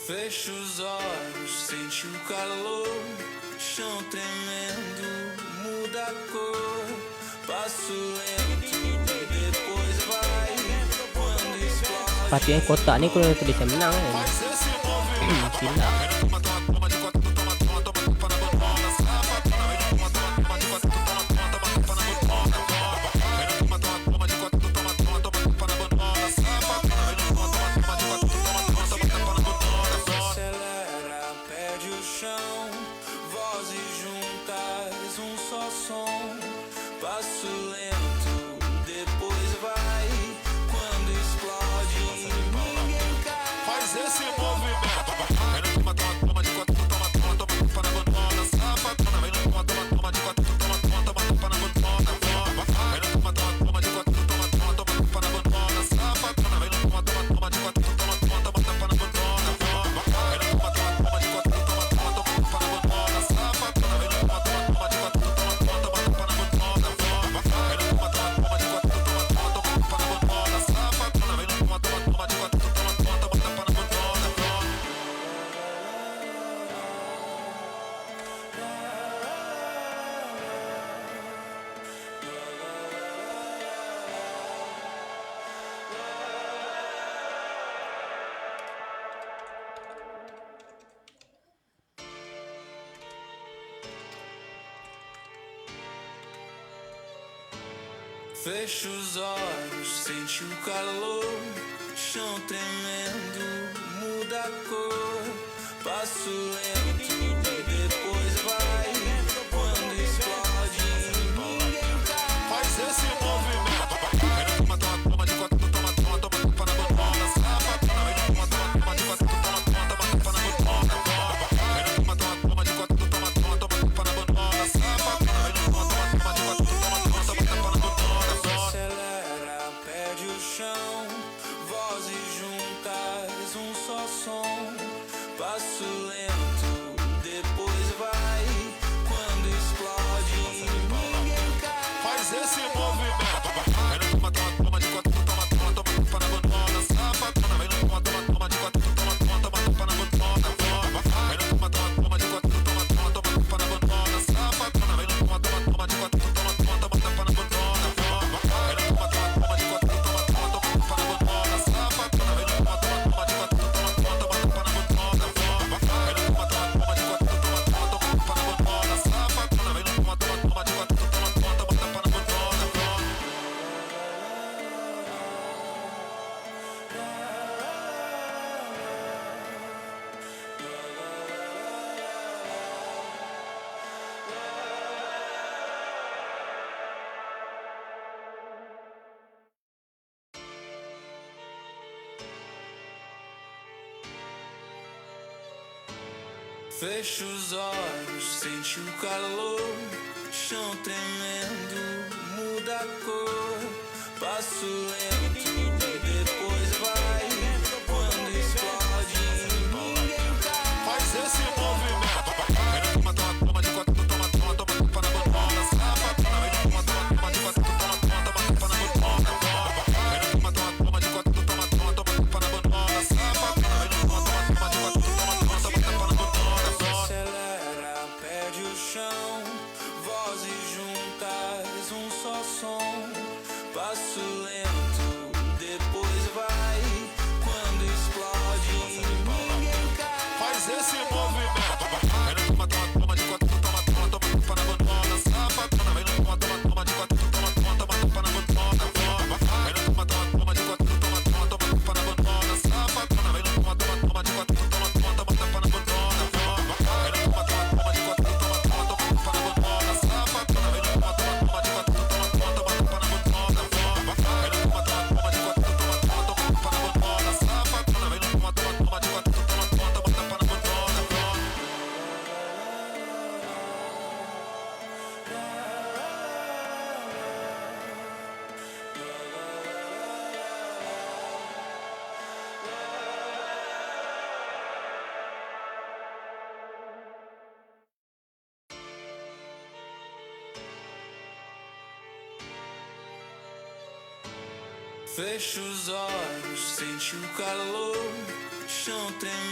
Fecha os olhos, sente o calor, chão tremendo, muda a cor, passo lento, depois vai, quando explode. Patutnya kotak ni kalau tulis yang menang kan. Silap. Passo lento, depois vai, quando explode, ninguém cai. Faz esse movimento. Fecha os olhos, sente o calor, chão tremendo, muda a cor, passo lento, depois vai, quando explode, ninguém cai. Faz esse movimento. Vozes juntas, um só som. Fecha os olhos, sente o calor, chão tremendo, muda a cor, passo lento, depois vai, quando explode, ninguém cai. Faz esse movimento. Toma, toma, toma de quatro, toma, toma, toma, toma na botona, safadona. Toma, toma, toma de quatro, toma, toma, toma, toma na botona, toma, toma, toma de quatro, toma, toma, toma, toma na botona, safadona. Toma, toma, toma de quatro, toma, toma, toma, toma na botona, Acelera, perde o chão, vozes juntas, um só som, passo lento, depois vai, quando explode, ninguém cai. faz esse movimento. Toma, toma, toma de quatro, toma, toma, toma, toma na botona, safadona. Toma, toma, toma de quatro, toma, toma, toma, toma na botona, toma, toma, toma de quatro, toma, toma, toma, toma na botona, safadona. Toma, toma, toma de quatro, toma, toma, toma, toma na botona, toma, toma, toma de quatro, toma, toma, toma, toma na botona, safadona. Toma, toma, toma de quatro, toma, toma, toma, toma na botona, toma, toma, toma de quatro, toma, toma, toma, toma na botona, safadona. Toma, toma, toma de quatro, toma, toma, toma, toma na botona, toma. Fecha os olhos, sente o calor, chão tremendo.